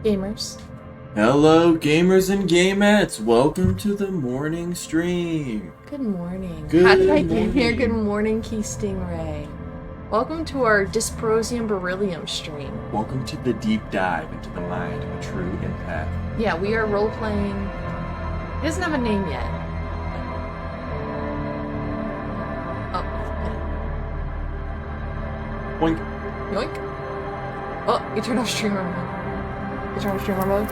Gamers. Hello, gamers and gamettes. Welcome to the morning stream. Good morning. Good How did I get here? morning. Good morning, Key Stingray. Welcome to our Dysprosium Beryllium stream. Welcome to the deep dive into the mind of a true empath. Yeah, we are role-playing... It doesn't have a name yet. Oh, Boink. yoink. Oh, you turned off streamer mode. You turned off streamer mode?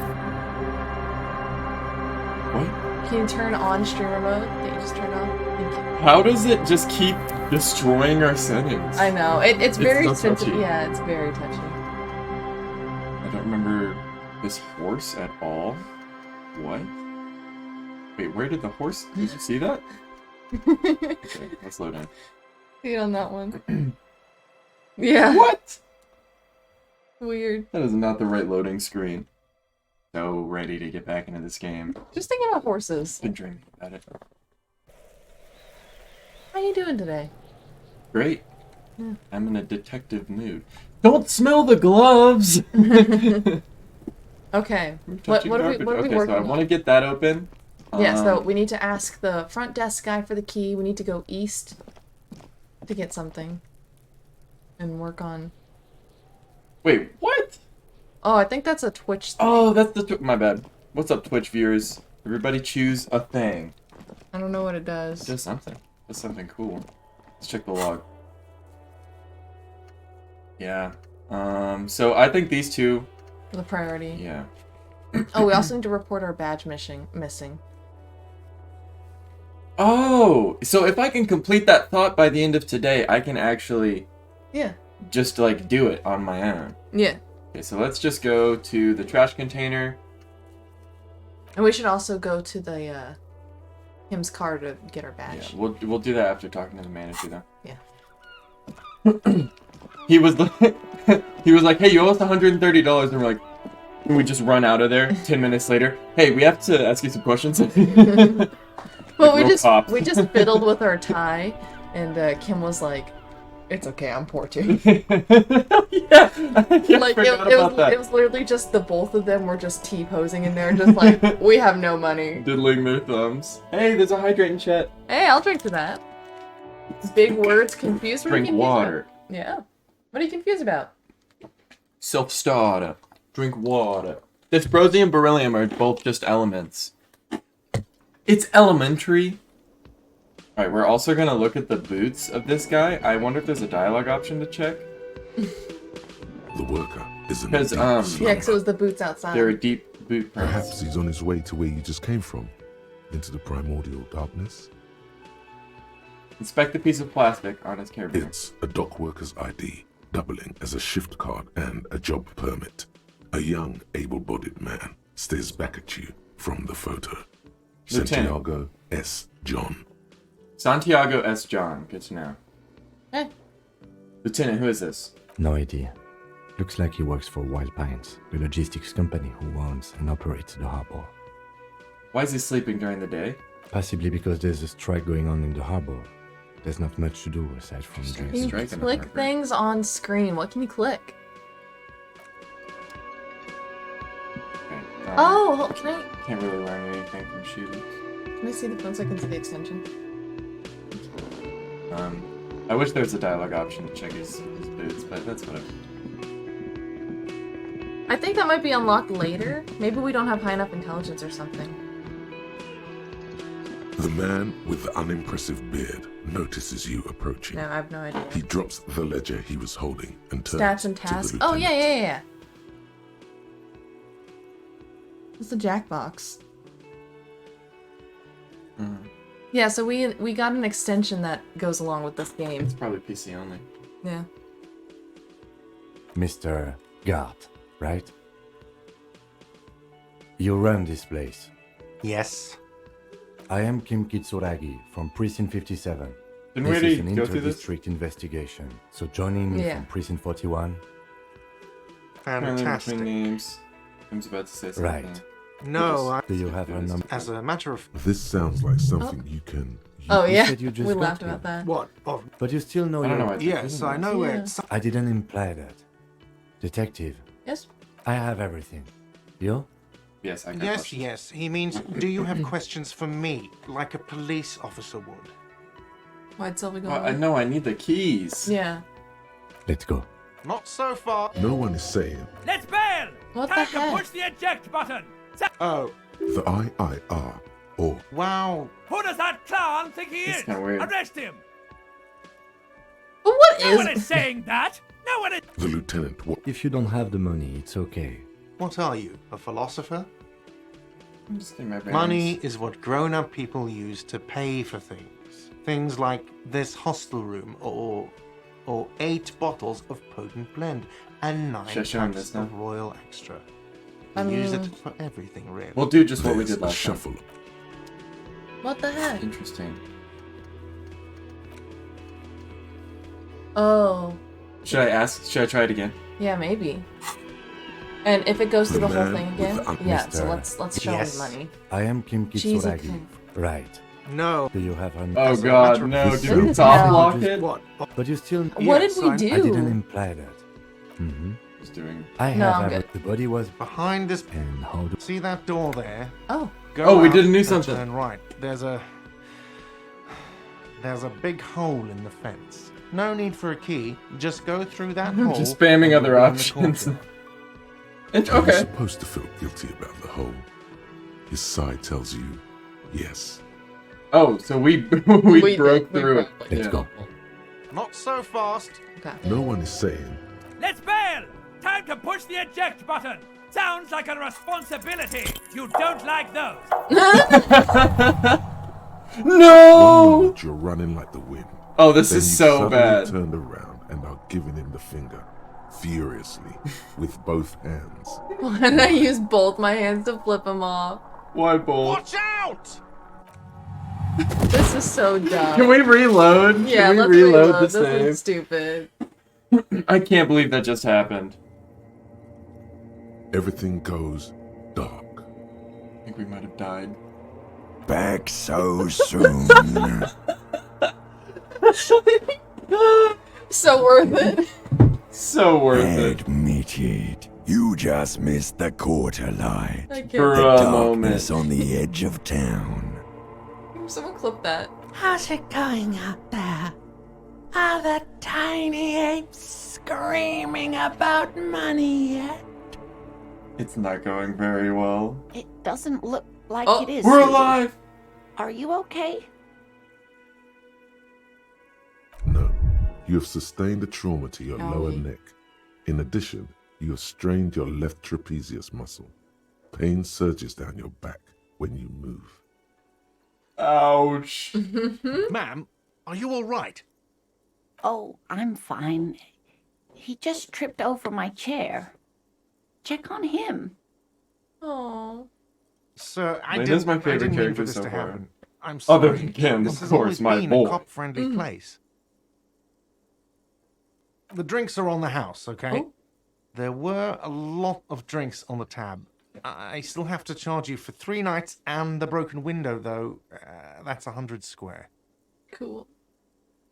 What? Can you turn on streamer mode that you just turned off? Thank you. How does it just keep destroying our settings? I know. It's very so sensitive. touchy. Yeah, it's very touchy. I don't remember this horse at all. What? Wait, where did the horse... Did you see that? Okay, let's load in. See it on that one. Yeah. What? Weird. That is not the right loading screen. So ready to get back into this game. Just thinking about horses. Been dreaming about it. How you doing today? Great. Yeah. I'm in a detective mood. Don't smell the gloves! Okay. We're What touching are we garbage. working so I on? want to get that open. Yeah, so we need to ask the front desk guy for the key. We need to go east to get something. And work on... Wait, what? Oh, I think that's a Twitch thing. Oh, that's the... My bad. What's up, Twitch viewers? Everybody choose a thing. I don't know what it does. It does something. That's something cool. Let's check the log. Yeah. So I think these two... The priority. Yeah. Oh, we also need to report our badge missing. Oh! So if I can complete that thought by the end of today, I can actually... Yeah. just like do it on my own. Yeah. Okay, so let's just go to the trash container. And we should also go to the, Kim's car to get our Yeah, badge. we'll do that after talking to the manager though. Yeah. he was like, hey, you owe us $130, and we're like, can we just run out of there? 10 minutes later, hey, we have to ask you some questions. Well, Like, we just fiddled with our tie, and Kim was like, "It's okay, I'm poor too." yeah, Like it was literally just the both of them were just T-posing in there, just like we have no money. diddling their thumbs. Hey, there's a hydrant in chat. Hey, I'll drink to that. Big words confused. What are you Drink confused water. about? Yeah. What are you confused about? Self-starter. Drink water. Dysprosium and beryllium are both just elements. It's elementary. Alright, we're also gonna look at the boots of this guy. I wonder if there's a dialogue option to check. The worker is in a Because, deep Yeah, slumber. because it was the boots outside. They're a deep boot prints. Perhaps he's on his way to where you just came from, into the primordial darkness. Inspect the piece of plastic on his carabiner. It's a dock worker's ID, doubling as a shift card and a job permit. A young, able-bodied man stares back at you from the photo. Lieutenant. Santiago S. John. Santiago S. John. Good to know. Hey. Lieutenant, who is this? No idea. Looks like he works for Wild Pines, the logistics company who owns and operates the harbor. Why is he sleeping during the day? Possibly because there's a strike going on in the harbor. There's not much to do aside from Strike. Can drinking. you Strike in the click harbor. things on screen? What can you click? Okay, Oh, can I Can't really learn anything from shoes. see the phone so I can see the extension? I wish there was a dialogue option to check his boots, but that's whatever. I think that might be unlocked later. Maybe we don't have high enough intelligence or something. The man with the unimpressive beard notices you approaching. No, I have no idea. He drops the ledger he was holding and turns Stats and to the tasks. Oh, yeah, lieutenant. yeah, yeah. It's the Jackbox. Yeah, so we got an extension that goes along with this game. It's probably PC only. Yeah. Mr. Gart, right? You run this place. Yes. I am Kim Kitsuragi from Precinct 57. Didn't we This already is an go through this? inter-district investigation. So joining me Yeah. from Precinct 41. Apparently Fantastic. between names. I was about to say something. Right. No, I, Do you have a number? as a matter of This sounds like something you can... Oh, You yeah. said you just We got laughed here. about that. what? Of But you still know I don't know your... why. yes, I know where Yeah. it's. I didn't imply that. Detective, Yes? I have everything. You? Yes, I got Yes, questions. yes. He means, do you have questions for me, like a police officer would? Why'd Sylvie go Well, away? no, I need the keys. Yeah. Let's go. Not so far. No one is saying Let's bail! What the Time to heck? push the eject button! Oh, the IIR or wow. Who does that clown think he It's is? kinda weird. Arrest him! But what No one is... is saying that! No one is... the lieutenant. If you don't have the money, it's okay. What are you, a philosopher? I'm just getting my bearings. Money is what grown-up people use to pay for things. Things like this hostel room or 8 bottles of potent blend and 9 Should I show him packs this now? of Royal Extra. I We use mean- it for everything, really. We'll do just what we There's did a last time. shuffle. What the heck? Interesting. Oh. Should I ask? Should I try it again? Yeah, maybe. And if it goes through The the whole man thing with again? the Yeah, so Mr. let's show Yes. him money. I am Kim Jeez, Kitsuragi. okay. Right. No. Do you have her? Oh As a god, matter of no. fact- Did we What top the lock hell? it? What? But you still. What Yes, did we I do? I didn't imply that. Mm-hmm. Just doing. I No, have I'm ever- the body was. Behind this... And how do? See that door there? Oh. Go Oh, we out didn't do and something. Turn right. There's a big hole in the fence. No need for a key. Just go through that hole. Just spamming and other you'll be in the options. courtyard. Are you Okay. supposed to feel guilty about the hole? His side tells you yes. Oh, so we We broke did, we through it. broke Let's Yeah. go. Not so fast. Okay. No one is saying Let's bail! Time to push the eject button! Sounds like a responsibility! You don't like those! one No! moment you're running like the wind. Oh, this Then is you so suddenly bad. turned around and are giving him the finger, furiously, with both hands. Why did I use both my hands to flip him off? Why both? Watch out! This is so dumb. Can we reload? Yeah, Can we let's reload reload. the This save? is stupid. I can't believe that just happened. Everything goes dark. I think we might have died. Back so soon. So worth it. So worth it. Admit it. You just missed the quarter light. I can't. For The a darkness moment. on the edge of town. Someone clip that. How's it going out there? Are the tiny apes screaming about money yet? It's not going very well. It doesn't look like Oh, it is. We're sweetie. alive! Are you okay? No, you have sustained a trauma to your lower Owie. neck. In addition, you have strained your left trapezius muscle. Pain surges down your back when you move. Ouch. Ma'am, are you all right? Oh, I'm fine. He just tripped over my chair. Check on him. Oh. Sir, I Wait, didn't, this is my favorite I didn't mean character for this so to far. happen. I'm sorry. Other than Kim, this of has course, always my been boy. a cop-friendly place. The drinks are on the house, okay? Oh. There were a lot of drinks on the tab. I still have to charge you for 3 nights and the broken window, though. That's 100 square. Cool.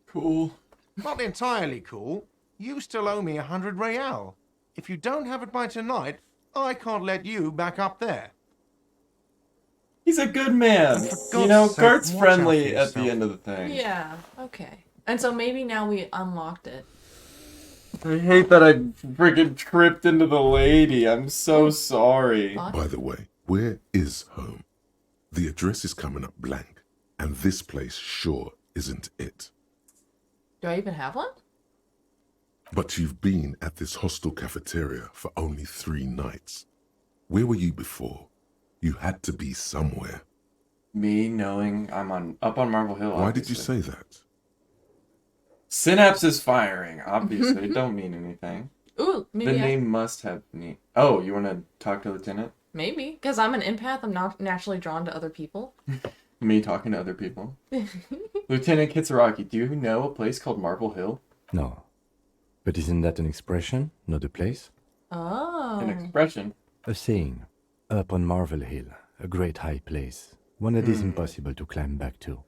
Cool. Not entirely cool. You still owe me 100 real. If you don't have it by tonight, I can't let you back up there. He's a good man. For You God's know, sake, Gart's watch out friendly for at the yourself. end of the thing. Yeah, okay. And so maybe now we unlocked it. I hate that I friggin' tripped into the lady. I'm so sorry. What? By the way, where is home? The address is coming up blank, and this place sure isn't it. Do I even have one? But you've been at this hostel cafeteria for only 3 nights. Where were you before? You had to be somewhere. Me knowing I'm up on Marble Hill. Why did you obviously. say that? Synapse is firing. Obviously, don't mean anything. Ooh, maybe The name must have meaning. Oh, you want to talk to Lieutenant? Maybe. Because I'm an empath, I'm not naturally drawn to other people. Me talking to other people. Lieutenant Kitsuragi, do you know a place called Marble Hill? No. But isn't that an expression, not a place? Oh. An expression. A saying. Up on Marvel Hill, a great high place. One that is impossible to climb back to.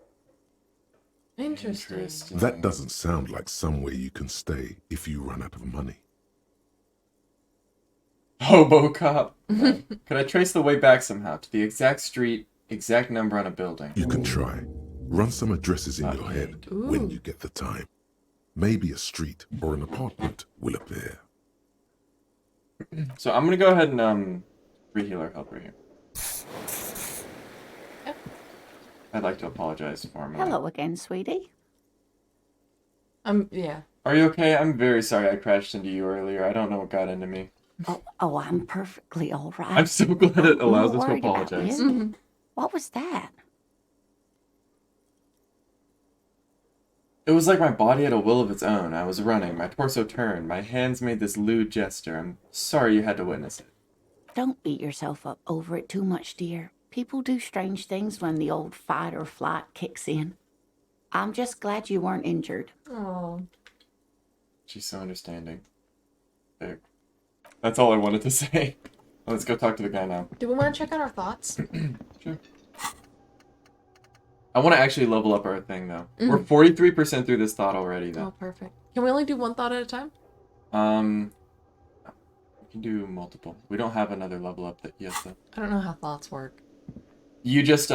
Interesting. That doesn't sound like somewhere you can stay if you run out of money. Hobo cop. Could I trace the way back somehow to the exact street, exact number on a building? You can try. Run some addresses in your head when Ooh. you get the time. Maybe a street or an apartment will appear. So I'm gonna go ahead and re-heal our helper here. Yep. I'd like to apologize for my... Hello again, sweetie. Yeah. Are you okay? I'm very sorry I crashed into you earlier. I don't know what got into me. Oh, I'm perfectly all right. I'm so glad it allows I'm us to worried about apologize. you. What was that? It was like my body had a will of its own. I was running, my torso turned, my hands made this lewd gesture. I'm sorry you had to witness it. Don't beat yourself up over it too much, dear. People do strange things when the old fight or flight kicks in. I'm just glad you weren't injured. Oh. She's so understanding. There. That's all I wanted to say. Let's go talk to the guy now. Do we want to check out our thoughts? Sure. I want to actually level up our thing, though. We're 43% through this thought already, Oh, though. perfect. Can we only do one thought at a time? We can do multiple. We don't have another level up yet, though. I don't know how thoughts work. You just, to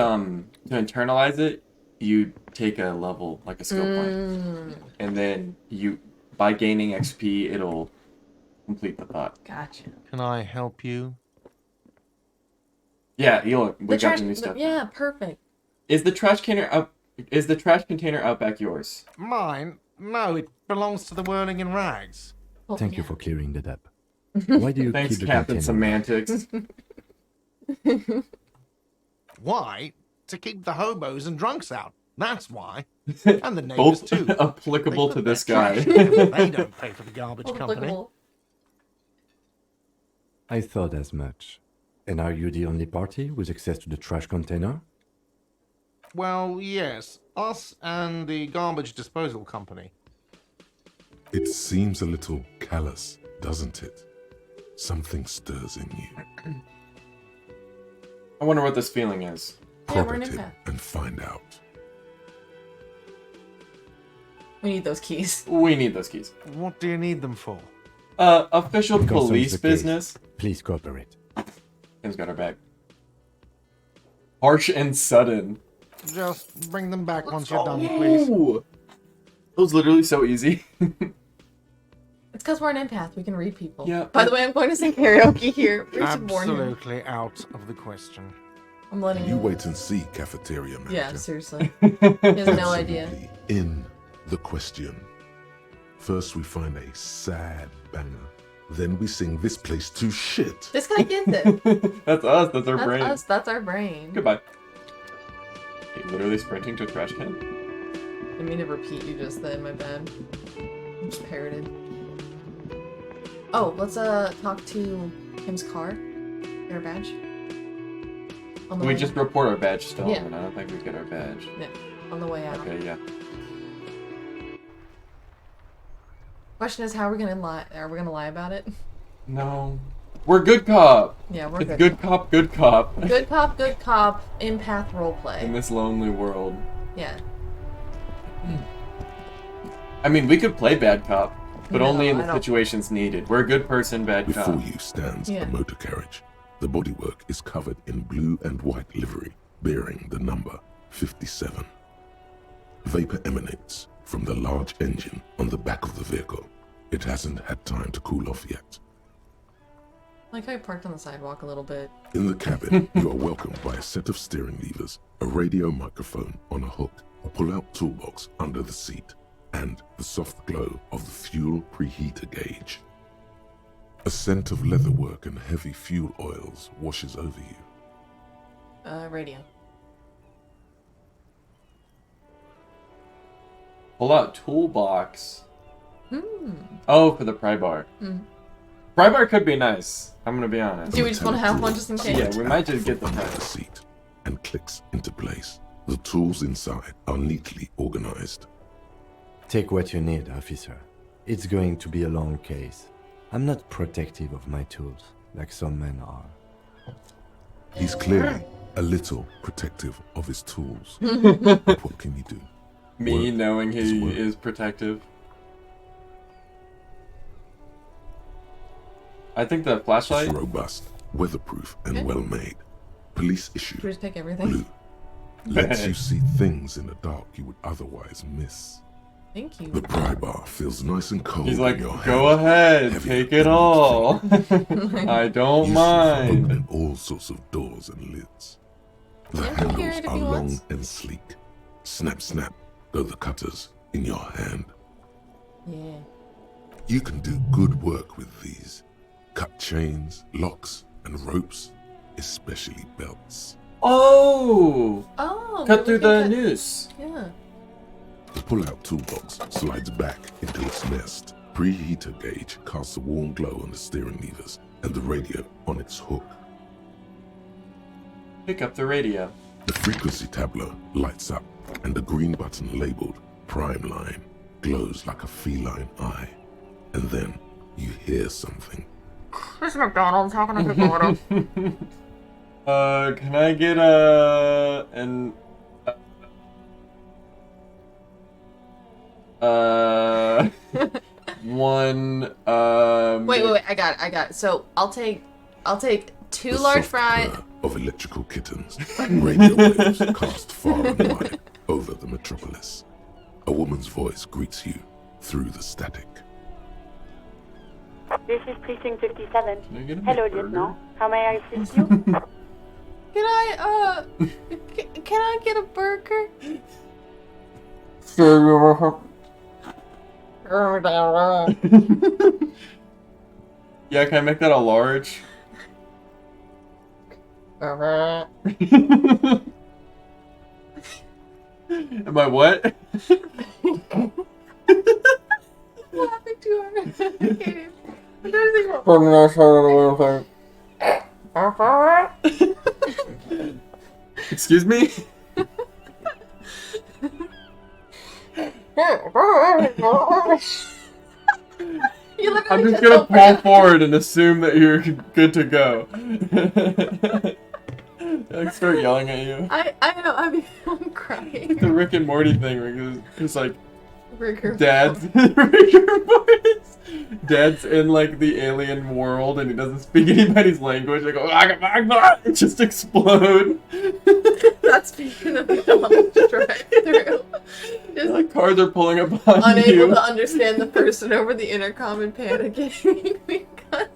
internalize it, you take a level, like a skill point. And then you, by gaining XP, it'll complete the thought. Gotcha. Can I help you? Yeah, you look, we The got trash, the new stuff. yeah, perfect. Is the trash container out back yours? Mine? No, it belongs to the Whirling in Rags. Well, Thank you yeah. for clearing that up. Why do you Thanks, keep the Captain container? Semantics. Why? To keep the hobos and drunks out. That's why. And the neighbors Both too. applicable They to put this their guy. trash in. They don't pay for the garbage company. Applicable. I thought as much. And are you the only party with access to the trash container? Well, yes. Us and the garbage disposal company. It seems a little callous, doesn't it? Something stirs in you. I wonder what this feeling is. Yeah, Prod we're an at it empath. and find out. We need those keys. We need those keys. What do you need them for? Official It concerns police the case. business. Please cooperate. Tim's got our back. Harsh and sudden. Just bring them back once you're done, please. Ooh. That was literally so easy. It's because we're an empath. We can read people. Yeah, By the way, I'm going to sing karaoke here. We should warn him. Absolutely out of the question. I'm letting You him. wait and see, cafeteria manager. Yeah, seriously. He has no idea. Absolutely in the question. First we find a sad banger. Then we sing this place to shit. This guy gets it. That's us. That's our That's brain. us. That's our brain. Goodbye. Hey, literally sprinting to a trash can. I didn't mean to repeat you just then, my bad. Just parroted. Oh, let's talk to Kim's car. Get our badge. On the We way just out. report our badge stolen. Yeah. I don't think we get our badge. Yeah, on the way out. Okay, yeah. Question is, how are we gonna lie? Are we gonna lie about it? No. We're good cop. Yeah, we're It's good. good cop, good cop. Good cop, empath roleplay. In this lonely world. Yeah. I mean, we could play bad cop, but No, only in I the don't- situations needed. We're a good person, bad Before cop. you stands Yeah. a motor carriage. The bodywork is covered in blue and white livery, bearing the number 57. Vapor emanates from the large engine on the back of the vehicle. It hasn't had time to cool off yet. Like how I parked on the sidewalk a little bit. In the cabin, you are welcomed by a set of steering levers, a radio microphone on a hook, a pull-out toolbox under the seat, and the soft glow of the fuel preheater gauge. A scent of leatherwork and heavy fuel oils washes over you. Radio. Pull out toolbox. Oh, for the pry bar. Pry bar could be nice. I'm gonna be honest. Do we just want to have one just in case? Yeah, we might just get the under pry. the seat and clicks into place. The tools inside are neatly organized. Take what you need, officer. It's going to be a long case. I'm not protective of my tools, like some men are. He's clearly a little protective of his tools. But what can you do? Me Work knowing he is work. is protective. I think the It's flashlight. robust, weatherproof, and Okay. well made. Police Should we issue just pick everything? blue. Lets you see things in the dark you would otherwise miss. Thank you. The pry bar feels nice and cold He's like, in your go hand. ahead, heavier take than it you'd all. think. I don't Useful for mind. opening all sorts of doors and lids. The Yeah, he can carry handles it if are he long wants. and sleek. Snap, snap, go the cutters in your hand. Yeah. You can do good work with these. Cut chains, locks, and ropes, especially belts. Oh! Oh. Cut we through can the cut- noose. Yeah. The pull-out toolbox slides back into its nest. Preheater gauge casts a warm glow on the steering levers and the radio on its hook. Pick up the radio. The frequency tableau lights up, and the green button labeled Prime Line glows like a feline eye. And then you hear something. This is McDonald's. How can I pick order? Can I get one, Wait. I got it. So I'll take two The large soft fries. purr of electrical kittens. Radio waves cast far and wide over the metropolis. A woman's voice greets you through the static. This is Precinct 57. Can I get a Hello, burger? Lieutenant. How may I assist you? Can I get a burger? Yeah, can I make that a large? Am I what? Laughing too hard. I can't even. I'm trying to think Excuse me? You literally I'm just gonna pull forward and assume that you're good to go. I start yelling at you. I know. I'm crying. The Rick and Morty thing, where it's like Rigor. Dad's rigor mortis. Dad's in like the alien world and he doesn't speak anybody's language. They go and just explode. That's speaking of McDonald's drive-through. Just Like cars are pulling up on unable you. to understand the person over the intercom and panicking because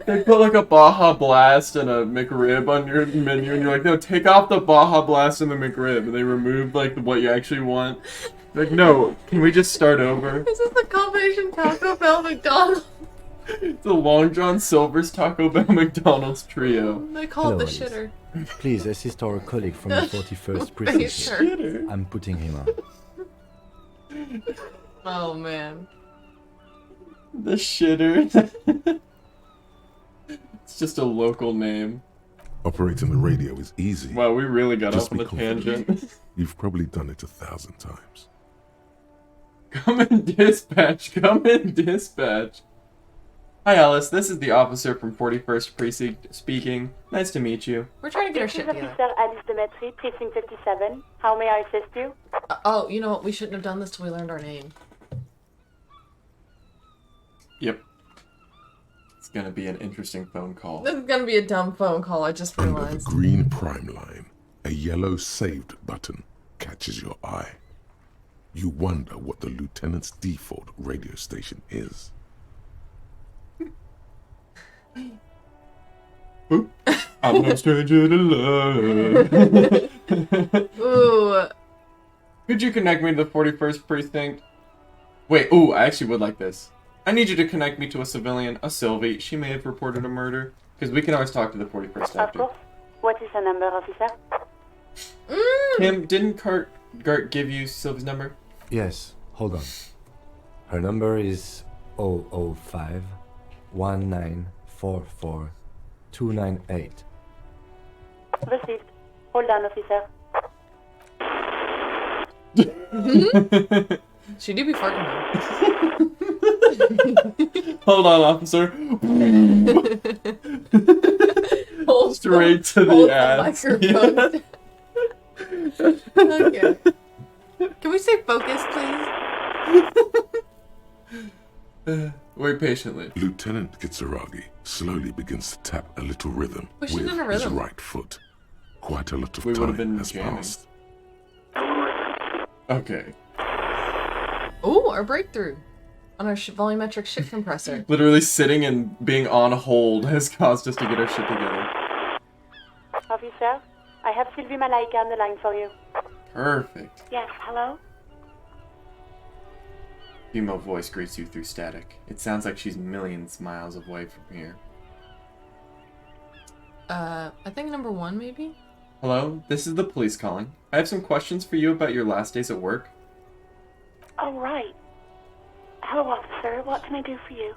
They put like a Baja Blast and a McRib on your menu, and you're like, no, take off the Baja Blast and the McRib, and they remove like what you actually want. Like, no, can we just start over? this is the combination Taco Bell McDonald's. It's the Long John Silver's Taco Bell McDonald's trio. They call it the Hello, shitter. Please assist our colleague from the 41st Face precinct. shirt. I'm putting him on. Oh man. The shitter. It's just a local name. Operating the radio is easy. Wow, we really got Just off on be a confident. tangent. You've probably done it 1,000 times. Come in dispatch. Come in dispatch. Hi, Alice. This is the officer from 41st Precinct speaking. Nice to meet you. We're trying to get our This is shit together. Officer Alice Demetri, Precinct 57. How may I assist you? Oh, you know what? We shouldn't have done this till we learned our name. Yep. It's gonna be an interesting phone call. This is gonna be a dumb phone call. I just Under the realized. green prime line, a yellow saved button catches your eye. You wonder what the lieutenant's default radio station is. I'm no stranger to love. Ooh. Could you connect me to the 41st Precinct? Wait, ooh, I actually would like this. I need you to connect me to a civilian, a Sylvie. She may have reported a murder. Because we can always talk to the 41st Of after. course. What is the number, officer? Kim, didn't Gart give you Sylvie's number? Yes, hold on. Her number is 005 1944 298. Received. Hold on, officer. She do be farting Hold on, officer. though. Hold Straight to hold the ass. microphone. Okay. Can we say focus, please? Wait patiently. Lieutenant Kitsuragi slowly begins to tap a little rhythm Pushing with in a his rhythm. right foot. Quite a lot of We would've time been has jamming. passed. Okay. Ooh, our breakthrough on our volumetric ship compressor. Literally sitting and being on hold has caused us to get our shit together. Officer, I have Sylvie Malaika on the line for you. Perfect. Yes, hello? Female voice greets you through static. It sounds like she's millions miles away from here. I think number 1 maybe? Hello, this is the police calling. I have some questions for you about your last days at work. Oh, right. Hello, officer. What can I do for you?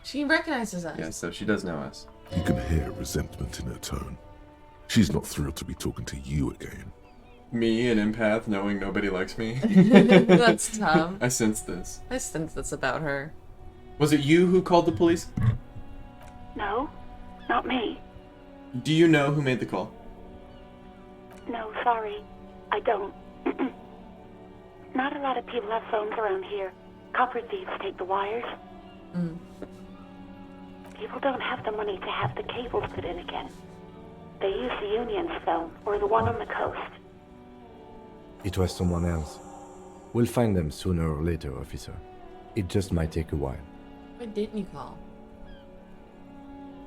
She recognizes us. Yeah, so she does know us. You can hear resentment in her tone. She's not thrilled to be talking to you again. Me, an empath, knowing nobody likes me. That's tough. I sense this. I sense this about her. Was it you who called the police? No, not me. Do you know who made the call? No, sorry. I don't. Not a lot of people have phones around here. Copper thieves take the wires. People don't have the money to have the cables put in again. They use the Union's phone, or the one on the coast. It was someone else. We'll find them sooner or later, officer. It just might take a while. Why didn't you call?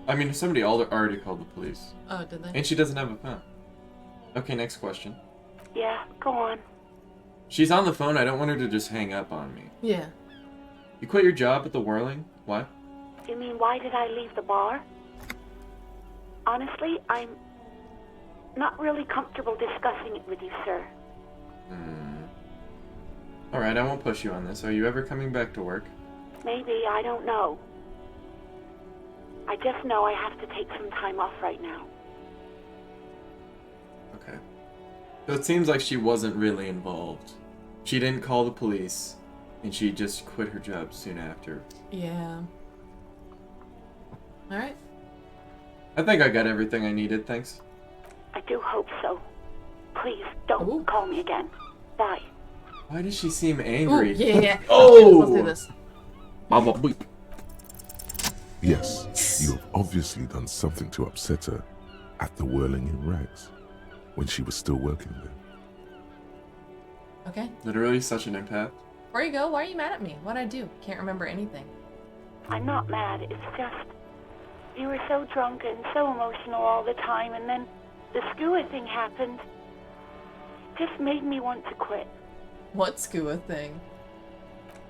I mean, somebody already called the police. Oh, did they? And she doesn't have a phone. Okay, next question. Yeah, go on. She's on the phone. I don't want her to just hang up on me. Yeah. You quit your job at the Whirling? Why? You mean, why did I leave the bar? Honestly, I'm not really comfortable discussing it with you, sir. Alright, I won't push you on this. Are you ever coming back to work? Maybe, I don't know. I just know I have to take some time off right now. Okay. So it seems like she wasn't really involved. She didn't call the police, and she just quit her job soon after. Yeah. Alright. I think I got everything I needed, thanks. I do hope so. Please, don't Ooh. call me again. Bye. Why does she seem Ooh, angry? yeah. Oh! Let's do this. Yes, you have obviously done something to upset her at the Whirling in Rags when she was still working there. Okay. Literally such an empath. Where you go? Why are you mad at me? What'd I do? Can't remember anything. I'm not mad, it's just... You were so drunk and so emotional all the time, and then the skua thing happened. It just made me want to quit. What skua thing?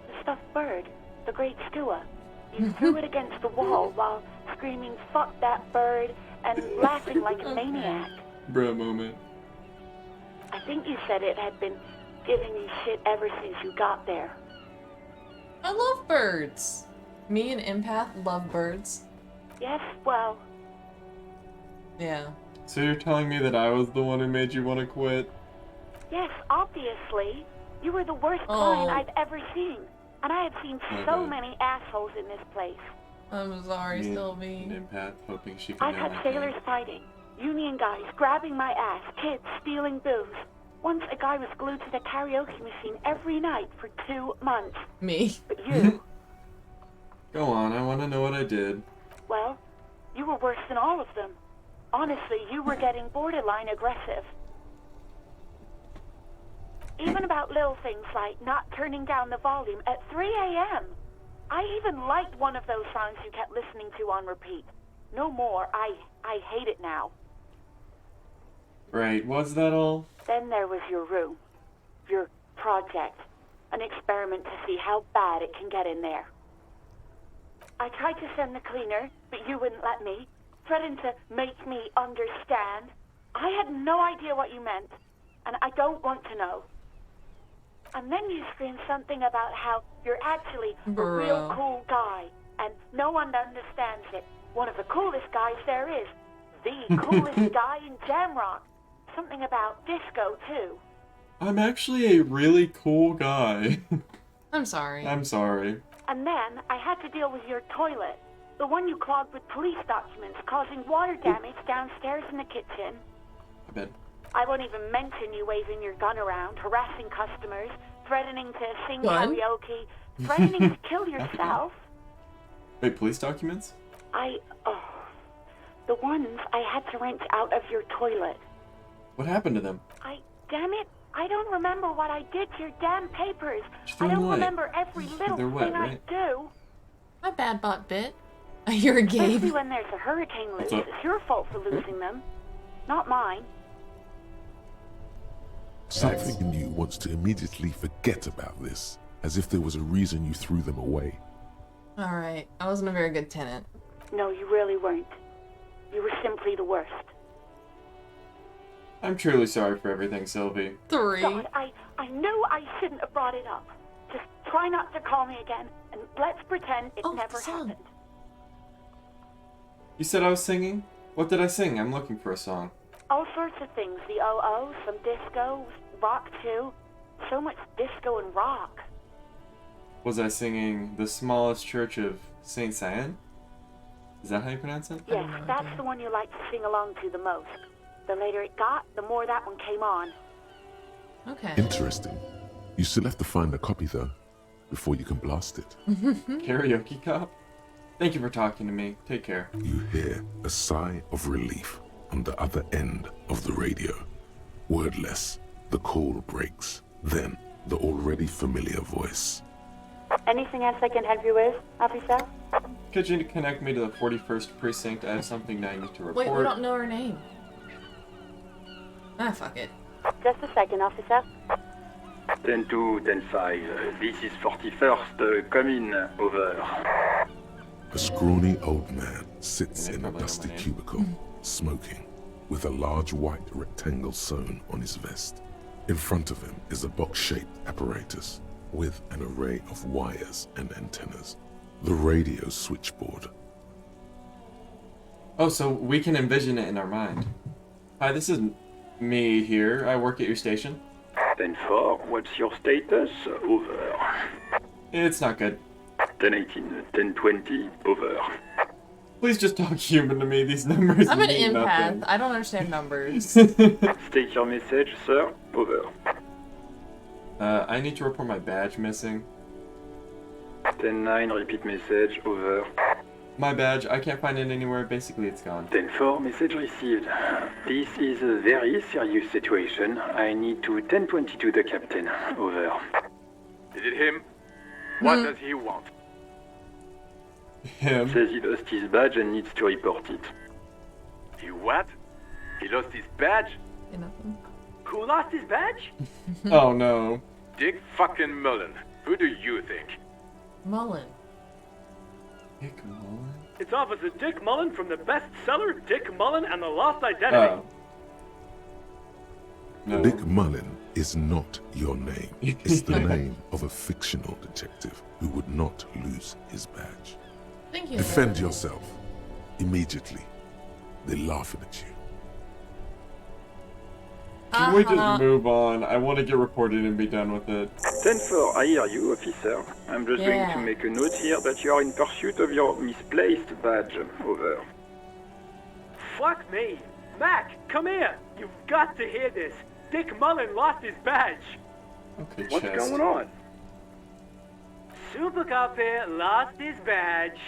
The stuffed bird. The great skua. You threw it against the wall while screaming, "Fuck that bird," and laughing like a maniac. Bruh moment. I think you said it had been giving you shit ever since you got there. I love birds. Me, an empath, love birds. Yes, well, Yeah. So you're telling me that I was the one who made you want to quit? yes, obviously. You were the worst client Oh. I've ever seen. And I have seen so Okay. many assholes in this place. I'm sorry, Me, Sylvie. An empath hoping she could I've know had my sailors name. fighting, union guys grabbing my ass, kids stealing booze. Once a guy was glued to the karaoke machine every night for 2 months. Me. But you, Go on, I want to know what I did. well, you were worse than all of them. Honestly, you were getting borderline aggressive. Even about little things like not turning down the volume at 3 a.m. I even liked one of those songs you kept listening to on repeat. No more. I hate it now. Right, was that all? Then there was your room. Your project. An experiment to see how bad it can get in there. I tried to send the cleaner, but you wouldn't let me. Threatened to make me understand. I had no idea what you meant, and I don't want to know. And then you screamed something about how you're actually a real Bro. cool guy, and no one understands it. One of the coolest guys there is. The coolest guy in Jamrock. Something about disco, too. I'm actually a really cool guy. I'm sorry. I'm sorry. And then I had to deal with your toilet. The one you clogged with police documents, causing water damage downstairs in the kitchen. I bet. I won't even mention you waving your gun around, harassing customers, threatening to sing Gun? karaoke, threatening to kill yourself. Wait, police documents? The ones I had to wrench out of your toilet. What happened to them? Damn it, I don't remember what I did to your damn papers. Just I throw them don't away. remember every little They're wet, thing I right? do. My bad bot bit. You're a Gabe. Especially when there's a hurricane loose. up? It's your fault for losing them, not mine. Something in you wants to immediately forget about this, as if there was a reason you threw them away. Alright, I wasn't a very good tenant. No, you really weren't. You were simply the worst. I'm truly sorry for everything, Sylvie. 3. God, I knew I shouldn't have brought it up. Just try not to call me again, and let's pretend it never happened. You said I was singing? What did I sing? I'm looking for a song. All sorts of things. The OO, some disco, rock too. So much disco and rock. Was I singing The Smallest Church of Saint Cyan? Is that how you pronounce it? Yes, that's the one you like to sing along to the most. The later it got, the more that one came on. Okay. Interesting. You still have to find a copy, though, before you can blast it. Karaoke cop? Thank you for talking to me. Take care. You hear a sigh of relief on the other end of the radio. Wordless, the call breaks. Then, the already familiar voice. Anything else I can help you with, officer? Could you connect me to the 41st Precinct? I have something that I need to report. Wait, we don't know her name. Ah, fuck it. Just a second, officer. 10-2, 10-5. This is 41st. Come in. Over. A scrawny old man sits in a dusty cubicle, smoking, with a large white rectangle sewn on his vest. In front of him is a box-shaped apparatus with an array of wires and antennas. The radio switchboard. Oh, so we can envision it in our mind. Hi, this is me here. I work at your station. 10-4, what's your status? Over. It's not good. 10-18, 10-20, over. Please just talk human to me. These numbers I'm an mean empath. nothing. I don't understand numbers. State your message, sir. Over. I need to report my badge missing. 10-9, repeat message. Over. My badge, I can't find it anywhere. Basically, it's gone. 10-4, message received. This is a very serious situation. I need to 10-22 the captain. Over. Is it him? What does he want? Him? Says he lost his badge and needs to report it. He what? He lost his badge? Nothing. Who lost his badge? Oh no. Dick fucking Mullen. Who do you think? Mullen. Dick Mullen? It's Officer Dick Mullen from the bestseller Dick Mullen and the Lost Identity. Oh. No. Dick Mullen is not your name. It's the name of a fictional detective who would not lose his badge. Thank you. Defend yourself. Immediately. They're laughing at you. Can we just move on? I want to get reported and be done with it. 10-4, I hear you, officer. I'm just going to make a note here that you are in pursuit of your misplaced badge. Over. Fuck me. Mac, come here. You've got to hear this. Dick Mullen lost his badge. Okay, What's chest. going on? Super Copy lost his badge.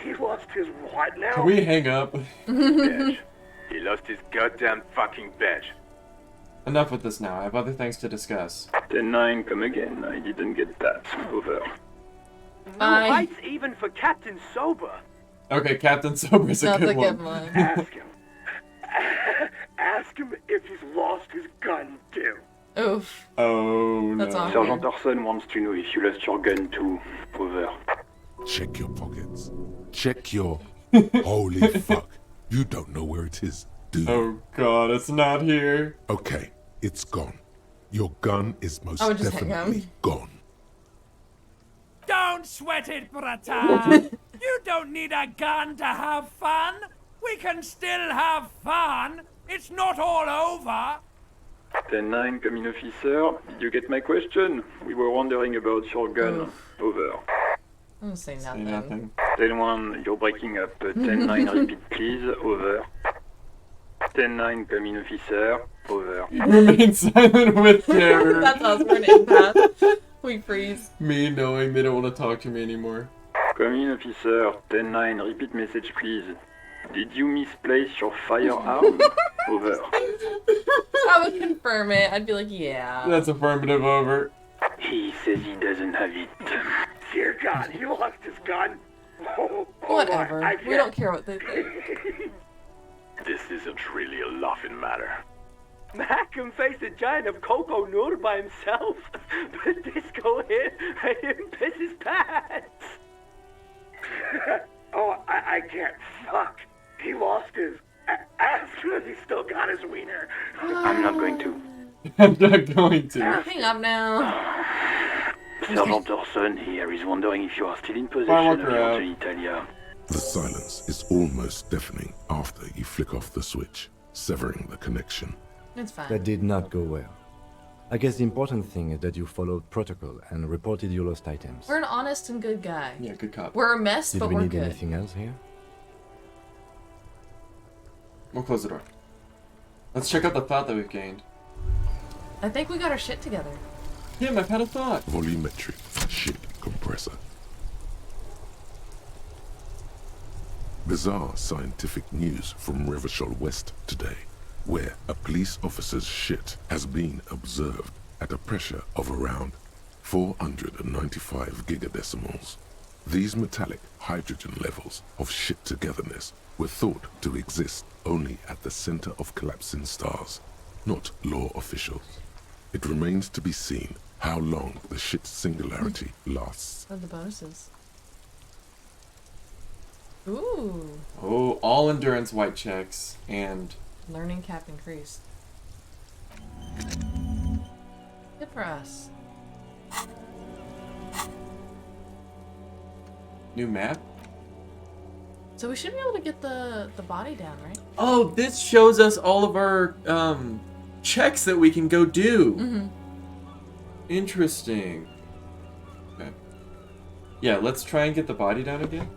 He lost his what now? Can we hang up? Badge. He lost his goddamn fucking badge. Enough with this now. I have other things to discuss. 10-9, come again. I didn't get that. Over. No Bye. lights even for Captain Sober. Okay, Captain Sober's a That's good a one. good one. Ask him. Ask him if he's lost his gun too. Oof. Oh no. That's awkward. Sergeant Orson wants to know if you lost your gun too. Over. Check your pockets. Check your... Holy fuck. You don't know where it is, do you? Oh god, it's not here. Okay, it's gone. Your gun is most I would just hang definitely him. gone. Don't sweat it, brata. You don't need a gun to have fun. We can still have fun. It's not all over. 10-9, come in, officer. Did you get my question? We were wondering about your gun. Over. I'm gonna say Say nothing. nothing. 10-1, you're breaking up. 10-9, repeat please. Over. 10-9, come in, officer. Over. Remain silent with terror. That's us. We're an empath. We freeze. Me knowing they don't want to talk to me anymore. Commune officer, 10-9, repeat message please. Did you misplace your firearm? Over. I would confirm it. I'd be like, yeah. That's affirmative over. He says he doesn't have it. Dear God, he lost his gun. Oh, Whatever. I We don't care what they think. This isn't really a laughing matter. Mac can face a giant of cocoa noodle by himself, but Disco here made him piss his pants. Oh, I can't. Fuck. He lost his ass, but he still got his wiener. I'm not going to. I'm not going to. Hang up now. Sergeant Orson here is wondering if you are still in Fire possession of walker your out. genitalia. The silence is almost deafening after you flick off the switch, severing the connection. It's fine. That did not go well. I guess the important thing is that you followed protocol and reported your lost items. We're an honest and good guy. Yeah, good cop. We're a mess, Did but we we're need good. anything else here? We'll close the door. Let's check out the thought that we've gained. I think we got our shit together. Tim, I've had a thought. Volumetric ship compressor. Bizarre scientific news from Revachol West today, where a police officer's shit has been observed at a pressure of around 495 gigadecimals. These metallic hydrogen levels of shit togetherness were thought to exist only at the center of collapsing stars, not law officials. It remains to be seen how long the shit singularity lasts. What are the bonuses? Ooh. Oh, all endurance white checks and Learning cap increased. Good for us. new map. So we should be able to get the body down, right? Oh, this shows us all of our checks that we can go do. Mm-hmm. Interesting. Okay. Yeah, let's try and get the body down again.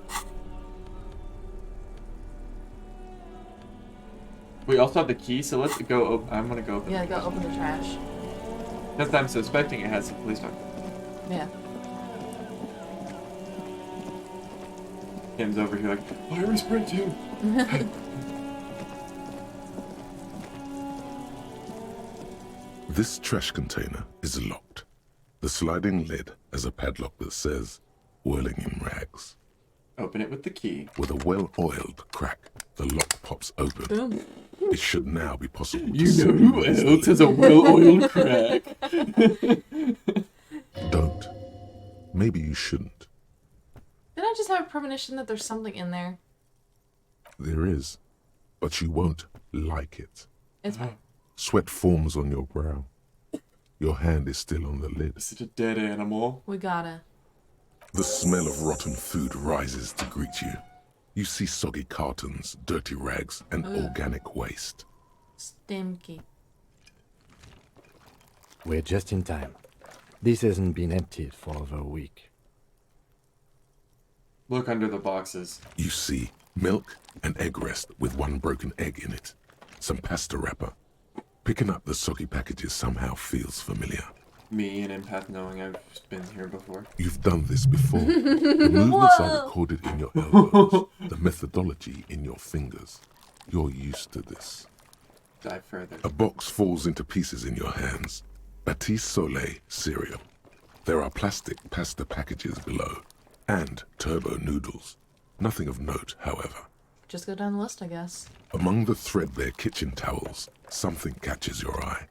We also have the key, so let's go. I'm gonna go open. Yeah, go open the trash. Because I'm suspecting it has the police document. Yeah. Kim's over here like, why are we sprinting? This trash container is locked. The sliding lid has a padlock that says, whirling in rags. Open it with the key. With a well-oiled crack, the lock pops open. Boom. It should now be possible to You know who else has a well-oiled crack? Don't. Maybe you shouldn't. Did I just have a premonition that there's something in there? There is. But you won't like it. It's fine. Sweat forms on your brow. Your hand is still on the lid. Is it a dead animal? We gotta. The smell of rotten food rises to greet you. You see soggy cartons, dirty rags, and organic waste. Stinky. We're just in time. This hasn't been emptied for over a week. Look under the boxes. You see milk and egg rest with one broken egg in it. Some pasta wrapper. Picking up the soggy packages somehow feels familiar. Me, an empath, knowing I've been here before. You've done this before. The movements are recorded in your elbows, the methodology in your fingers. You're used to this. Dive further. A box falls into pieces in your hands. Batiste Soleil cereal. There are plastic pasta packages below, and turbo noodles. Nothing of note, however. Just go down the list, I guess. Among the threadbare kitchen towels, something catches your eye.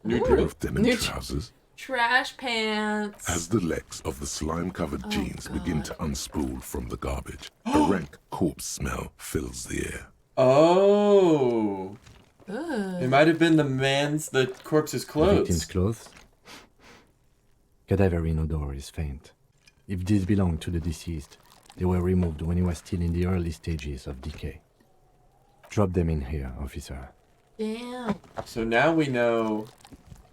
New A pair of denim New trousers. Trash pants. As the legs of the slime-covered jeans begin to unspool from the garbage, a rank corpse smell fills the air. Oh. Ugh. It might have been the corpse's clothes. Victim's clothes. Cadaverine odor is faint. If these belong to the deceased, they were removed when he was still in the early stages of decay. Drop them in here, officer. Damn. So now we know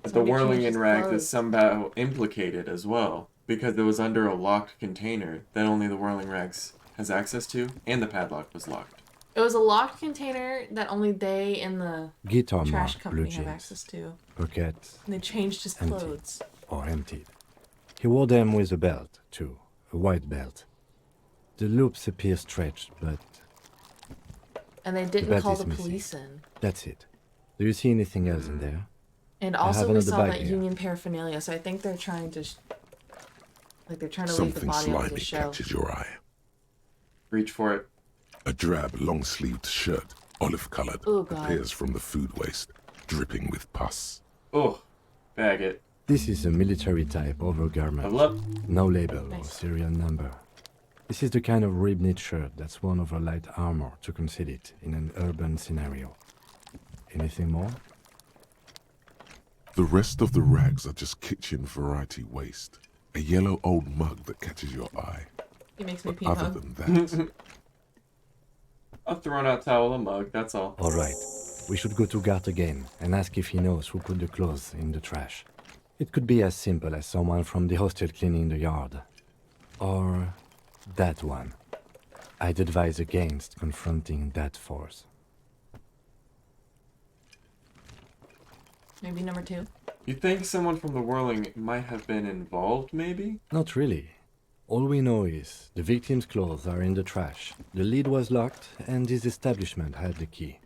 that the Somebody whirling changed in his rag clothes. is somehow implicated as well. Because it was under a locked container that only the whirling rags has access to, and the padlock was locked. It was a locked container that only they and the Guitar trash mark, company blue have jeans. access to. Pockets And they changed his Empty. clothes. or emptied. He wore them with a belt, too. A white belt. The loops appear stretched, but And they the didn't bed call is the missing. police in. That's it. Do you see anything else in there? And I have also we another saw bag that here. Union paraphernalia, so I think they're trying to, like they're trying to leave the Something body on the slimy show. catches your eye. Reach for it. A drab, long-sleeved shirt, olive-colored, Oh, God. appears from the food waste, dripping with pus. Oh, bag it. This is a military type overgarment. Level up. No label or Nice. serial number. This is the kind of rib-knit shirt that's worn over light armor to conceal it in an urban scenario. Anything more? The rest of the rags are just kitchen variety waste. A yellow old mug that catches your eye. He makes me But pee other pug. than that, A thrown out towel, a mug, that's all. All right. We should go to Gart again and ask if he knows who put the clothes in the trash. It could be as simple as someone from the hostel cleaning the yard. Or that one. I'd advise against confronting that force. Maybe number 2. You think someone from the whirling might have been involved, maybe? Not really. All we know is the victim's clothes are in the trash. The lid was locked and his establishment had the key.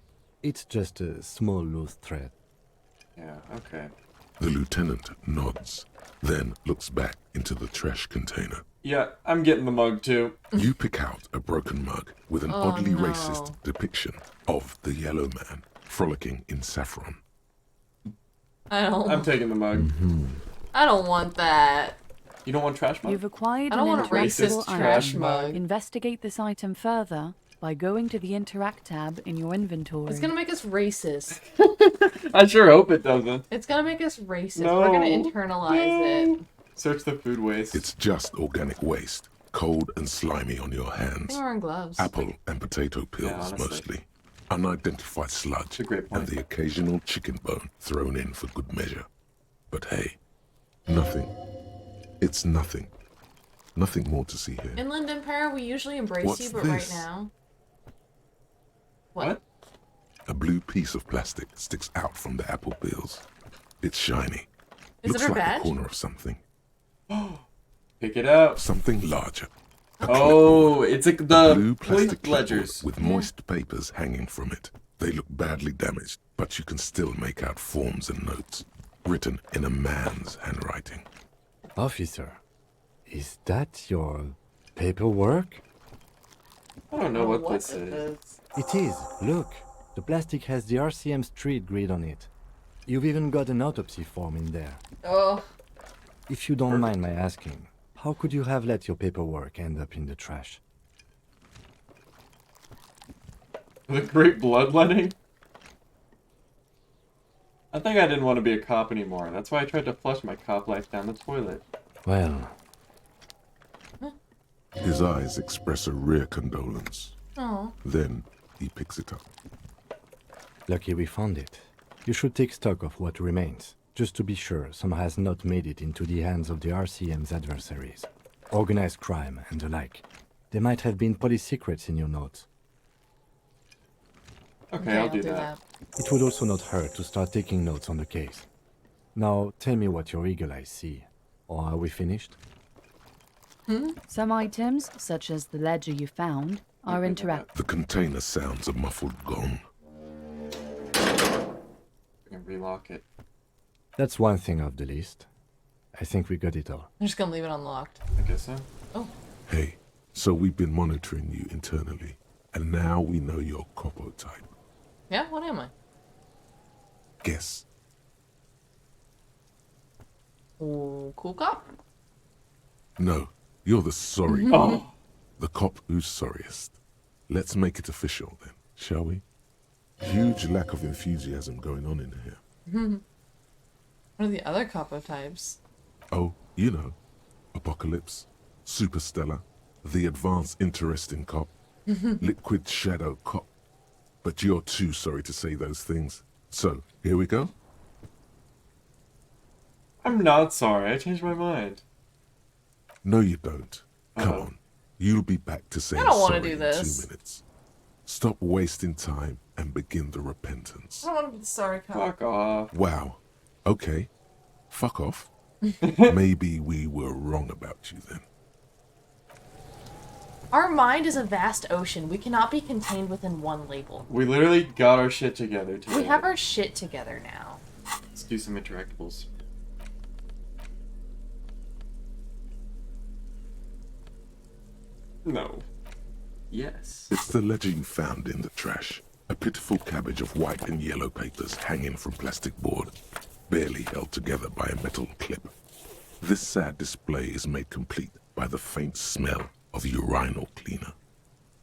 It's just a small loose thread. Yeah, okay. the lieutenant nods, then looks back into the trash container. Yeah, I'm getting the mug too. You pick out a broken mug with an Oh, oddly no. racist depiction of the yellow man frolicking in saffron. I'm taking the mug. I don't want that. You don't want trash mug? You've acquired I don't an want a racist interactable trash item. mug. Investigate this item further by going to the Interact tab in your inventory. It's gonna make us racist. I sure hope it doesn't. It's gonna make us racist. No. We're gonna internalize it. Search the food waste. It's just organic waste, cold and slimy on your hands. We're wearing gloves. Apple and potato peels honestly. mostly. Unidentified sludge and the occasional chicken bone thrown in for good measure. But hey, nothing. It's nothing. Nothing more to see here. Inland Empire, we usually embrace What's you, but this? right now. What? A blue piece of plastic sticks out from the apple peels. It's shiny. Is Looks it our like badge? the corner of something. Pick it up. Something larger. Oh, it's like the Blue plastic plate ledgers. with moist papers hanging from it. They look badly damaged, but you can still make out forms and notes, written in a man's handwriting. Officer, is that your paperwork? I don't know what this is. It is. Look, the plastic has the RCM street grid on it. You've even got an autopsy form in there. Oh. If you don't mind my asking, how could you have let your paperwork end up in the trash? The great bloodletting? I think I didn't want to be a cop anymore. That's why I tried to flush my cop life down the toilet. Well, His eyes express a rare condolence. Oh. Then he picks it up. lucky we found it. You should take stock of what remains, just to be sure some has not made it into the hands of the RCM's adversaries. Organized crime and the like. There might have been police secrets in your notes. Okay, I'll do that. It would also not hurt to start taking notes on the case. Now, tell me what your eagle eyes see. Or are we finished? Some items, such as the ledger you found, are interactive. The container sounds a muffled gong. I can relock it. That's one thing off the list. I think we got it all. I'm just gonna leave it unlocked. I guess so. Oh. Hey, so we've been monitoring you internally, and now we know your copo type. Yeah, what am I? Guess. Oh, cool cop? No, you're the sorry Oh. cop. The cop who's sorriest. Let's make it official then, shall we? Huge lack of enthusiasm going on in here. What are the other capo types? Oh, you know, Apocalypse, Superstellar, the advanced interesting cop, Liquid Shadow cop. But you're too sorry to say those things. So, here we go. I'm not sorry. I changed my mind. No, you don't. Come on. You'll be back to say I don't wanna sorry do in this. 2 minutes. Stop wasting time and begin the repentance. I don't want to be the sorry cop. Fuck off. Wow. Okay. Fuck off. Maybe we were wrong about you then. Our mind is a vast ocean. We cannot be contained within one label. We literally got our shit together today. We have our shit together now. Let's do some interactables. No. Yes. It's the ledger you found in the trash. A pitiful cabbage of white and yellow papers hanging from plastic board, barely held together by a metal clip. This sad display is made complete by the faint smell of urinal cleaner.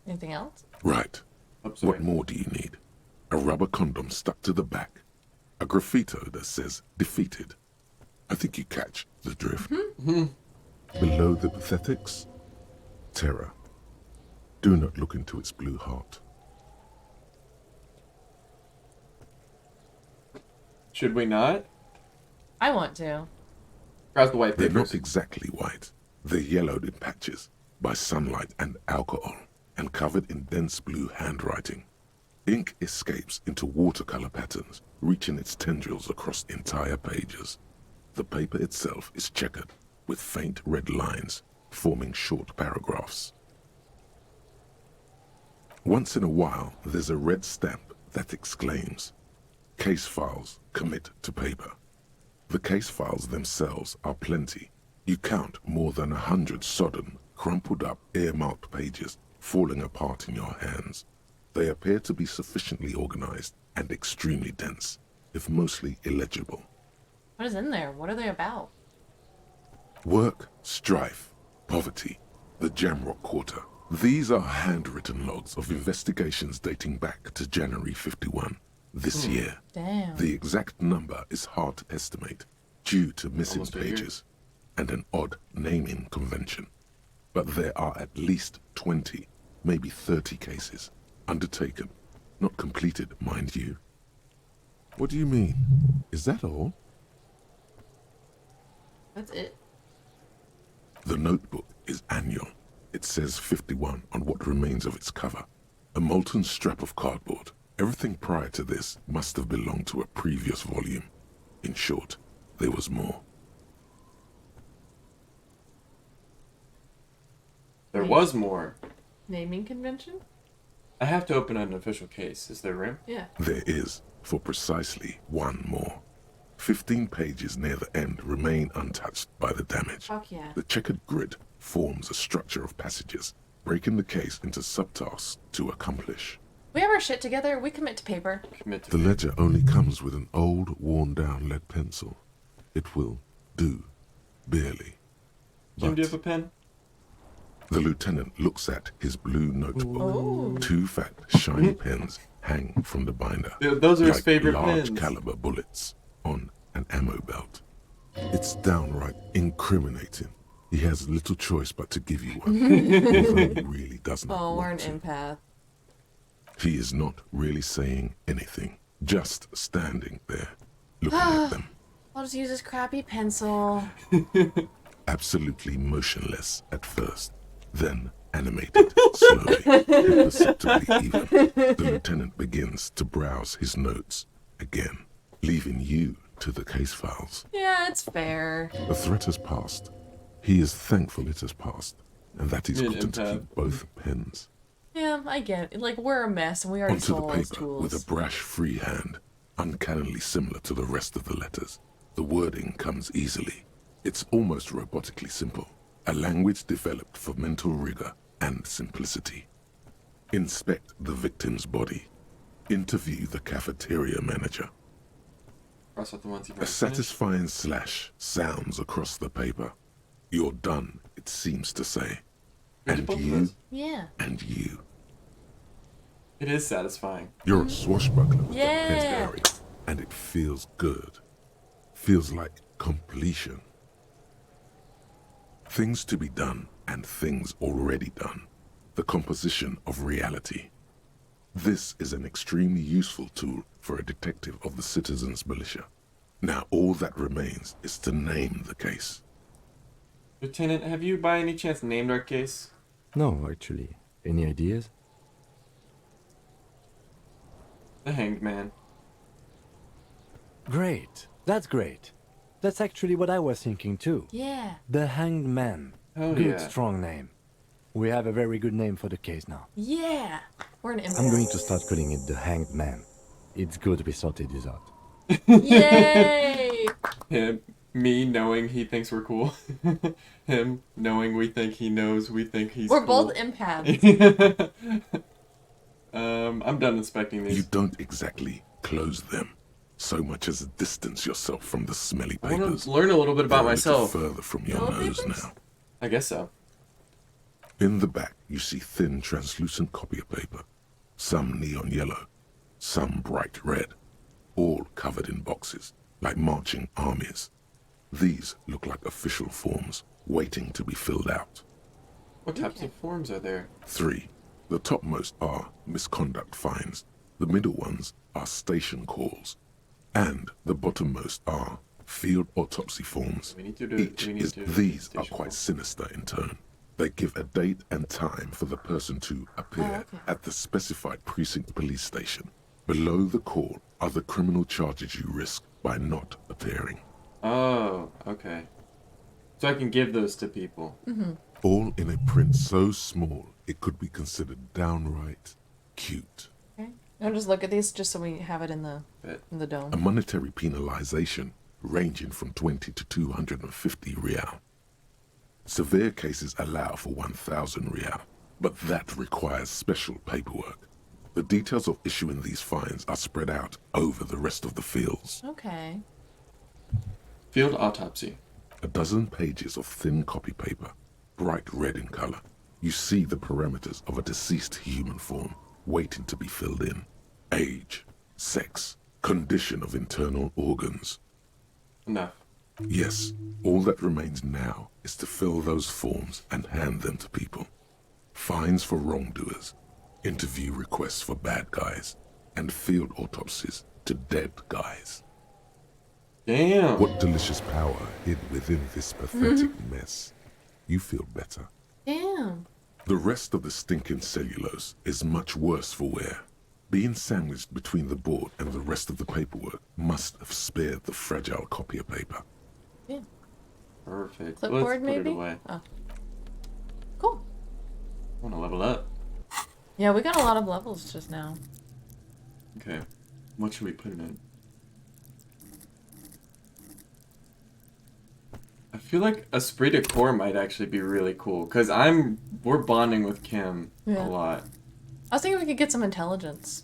Anything else? Right. What more do you need? A rubber condom stuck to the back. A graffito that says defeated. I think you catch the drift. Below the pathetics, terror. Do not look into its blue heart. Should we not? I want to. How's the white They're papers? not exactly white. They're yellowed in patches by sunlight and alcohol and covered in dense blue handwriting. Ink escapes into watercolor patterns, reaching its tendrils across entire pages. The paper itself is checkered with faint red lines forming short paragraphs. Once in a while, there's a red stamp that exclaims, "Case files commit to paper." The case files themselves are plenty. You count more than 100 sodden, crumpled up, earmarked pages falling apart in your hands. They appear to be sufficiently organized and extremely dense, if mostly illegible. What is in there? What are they about? Work, strife, poverty, the Jamrock Quarter. These are handwritten logs of investigations dating back to January 51, this year. Damn. The exact number is hard to estimate due to missing Almost a year. pages and an odd naming convention. But there are at least 20, maybe 30 cases undertaken, not completed, mind you. What do you mean? Is that all? That's it. The notebook is annual. It says 51 on what remains of its cover. A molten strap of cardboard. Everything prior to this must have belonged to a previous volume. In short, there was more. There was more. Naming convention? I have to open an official case. Is there room? Yeah. There is, for precisely one more. 15 pages near the end remain untouched by the damage. Fuck yeah. The checkered grid forms a structure of passages, breaking the case into subtasks to accomplish. We have our shit together. We commit to paper. Commit to The ledger only comes with an old, worn-down lead pencil. It will do, barely. Jim, do you have a pen? The lieutenant looks at his blue notebook. Oh. 2 fat, shiny pens hang from the binder. Yeah, those are his like favorite large pens. caliber bullets on an ammo belt. It's downright incriminating. He has little choice but to give you one, although he really doesn't Oh, we're an want to. empath. He is not really saying anything, just standing there, looking at them, I'll just use this crappy pencil. absolutely motionless at first, then animated, slowly, imperceptibly even. The lieutenant begins to browse his notes again, leaving you to the case files. Yeah, it's fair. The threat has passed. He is thankful it has passed, and that he's You're an gotten to empath. keep both pens. Yeah, I get it. Like, we're a mess and we already Onto the stole all his paper tools. with a brash free hand, uncannily similar to the rest of the letters. The wording comes easily. It's almost robotically simple, a language developed for mental rigor and simplicity. Inspect the victim's body. Interview the cafeteria manager. Cross out the ones you've A already finished. satisfying slash sounds across the paper. You're done, it seems to say. Did you And both of you, those? Yeah. and you. It is satisfying. You're a swashbuckler with Yeah. the pen area, and it feels good. Feels like completion. Things to be done and things already done. The composition of reality. This is an extremely useful tool for a detective of the citizens' militia. Now all that remains is to name the case. Lieutenant, have you by any chance named our case? No, actually. Any ideas? The Hanged Man. Great. That's great. That's actually what I was thinking too. Yeah. The Hanged Man. Oh, Good, yeah. strong name. We have a very good name for the case now. Yeah! We're an empath. I'm going to start calling it the Hanged Man. It's good we sorted this out. Yay! Me knowing he thinks we're cool. Him knowing we think he knows we think he's We're cool. both empaths. I'm done inspecting these. You don't exactly close them, so much as distance yourself from the smelly I want papers. to learn a little bit about They're a little myself. further from your nose now. I guess so. In the back, you see thin, translucent copier paper. Some neon yellow, some bright red, all covered in boxes, like marching armies. These look like official forms, waiting to be filled out. What types of forms are there? 3. The topmost are misconduct fines. The middle ones are station calls. And the bottommost are field autopsy forms. These are quite sinister in tone. They give a date and time for the person to appear at the specified precinct police station. Below the call are the criminal charges you risk by not appearing. Oh, okay. So I can give those to people. All in a print so small it could be considered downright cute. Okay. I'll just look at these just so we have it in the dome. A monetary penalization ranging from 20 to 250 real. Severe cases allow for 1,000 real, but that requires special paperwork. The details of issuing these fines are spread out over the rest of the fields. Okay. Field autopsy. A dozen pages of thin copy paper, bright red in color. You see the parameters of a deceased human form waiting to be filled in. Age, sex, condition of internal organs. Enough. Yes, all that remains now is to fill those forms and hand them to people. Fines for wrongdoers, interview requests for bad guys, and field autopsies to dead guys. Damn. What delicious power hid within this pathetic mess. You feel better. Damn. The rest of the stinking cellulose is much worse for wear. Being sandwiched between the board and the rest of the paperwork must have spared the fragile copier paper. Yeah. Perfect. Clipboard, Let's put maybe? it away. Oh. Cool. I want to level up. Yeah, we got a lot of levels just now. Okay. What should we put it in? I feel like Esprit de Corps might actually be really cool, because we're bonding with Kim a lot. I was thinking we could get some intelligence.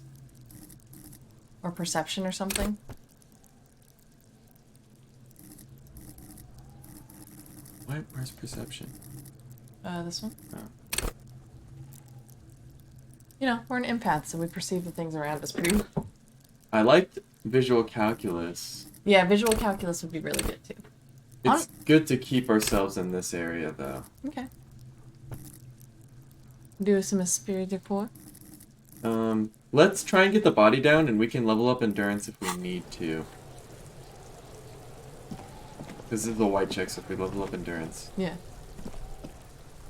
Or perception or something. Where's perception? This one? Oh. You know, we're an empath, so we perceive the things around us pretty. I liked visual calculus. Yeah, visual calculus would be really good too. It's good to keep ourselves in this area, though. Okay. Do some Esprit de Corps. Let's try and get the body down, and we can level up endurance if we need to. This is the white checks if we level up endurance. Yeah.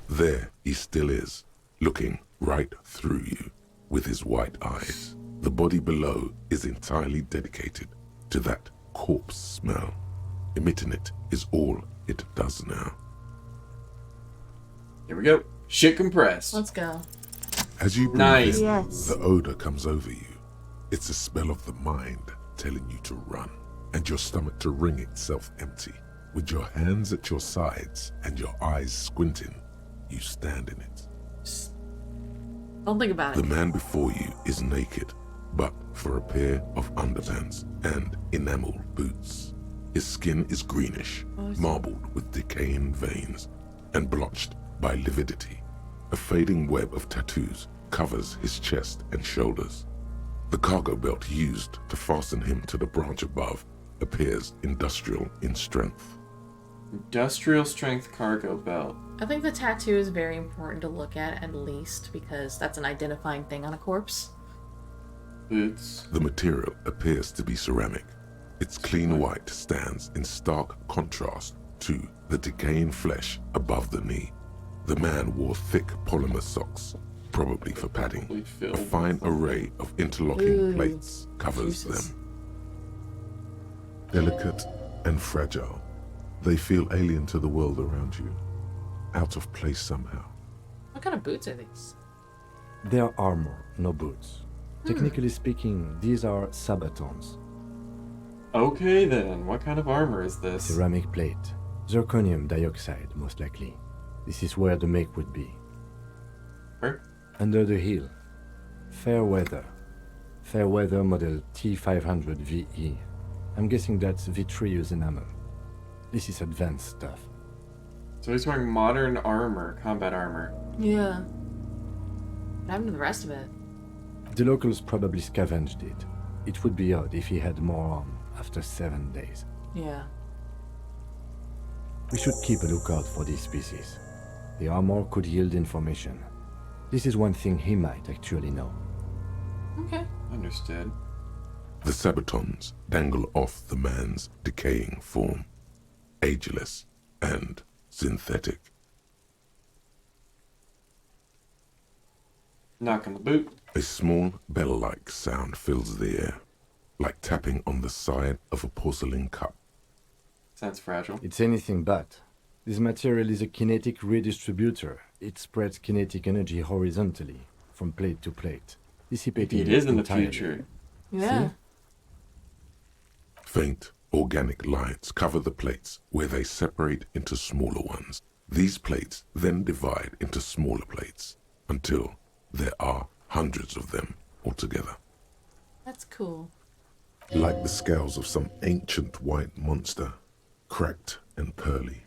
There he still is, looking right through you with his white eyes. The body below is entirely dedicated to that corpse smell. Emitting it is all it does now. Here we go. Shit compressed. Let's go. As you breathe Nice. in, Yes. the odor comes over you. It's a spell of the mind telling you to run, and your stomach to wring itself empty. With your hands at your sides and your eyes squinting, you stand in it. Don't think about The it. man before you is naked, but for a pair of underpants and enamel boots. His skin is greenish, marbled with decaying veins, and blotched by lividity. A fading web of tattoos covers his chest and shoulders. The cargo belt used to fasten him to the branch above appears industrial in strength. Industrial strength cargo belt. I think the tattoo is very important to look at least, because that's an identifying thing on a corpse. Boots. The material appears to be ceramic. Its clean white stands in stark contrast to the decaying flesh above the knee. The man wore thick polymer socks, probably for padding. A fine array of interlocking plates covers them. Delicate and fragile, they feel alien to the world around you, out of place somehow. What kind of boots are these? They are armor, no boots. Technically speaking, these are sabatons. Okay then, what kind of armor is this? Ceramic plate. Zirconium dioxide, most likely. This is where the make would be. Where? Under the heel. Fair weather. Fair weather model T500 VE. I'm guessing that's vitreous enamel. This is advanced stuff. So he's wearing modern armor, combat armor. Yeah. What happened to the rest of it? The locals probably scavenged it. It would be odd if he had more on after 7 days. Yeah. We should keep a lookout for these species. The armor could yield information. This is one thing he might actually know. Okay. Understood. The sabatons dangle off the man's decaying form, ageless and synthetic. Knock on the boot. A small bell-like sound fills the air, like tapping on the side of a porcelain cup. Sounds fragile. It's anything but. This material is a kinetic redistributor. It spreads kinetic energy horizontally, from plate to plate, dissipating It is in the entirely. future. Yeah. See? Faint organic lines cover the plates where they separate into smaller ones. These plates then divide into smaller plates until there are hundreds of them altogether. That's cool. Like the scales of some ancient white monster, cracked and pearly.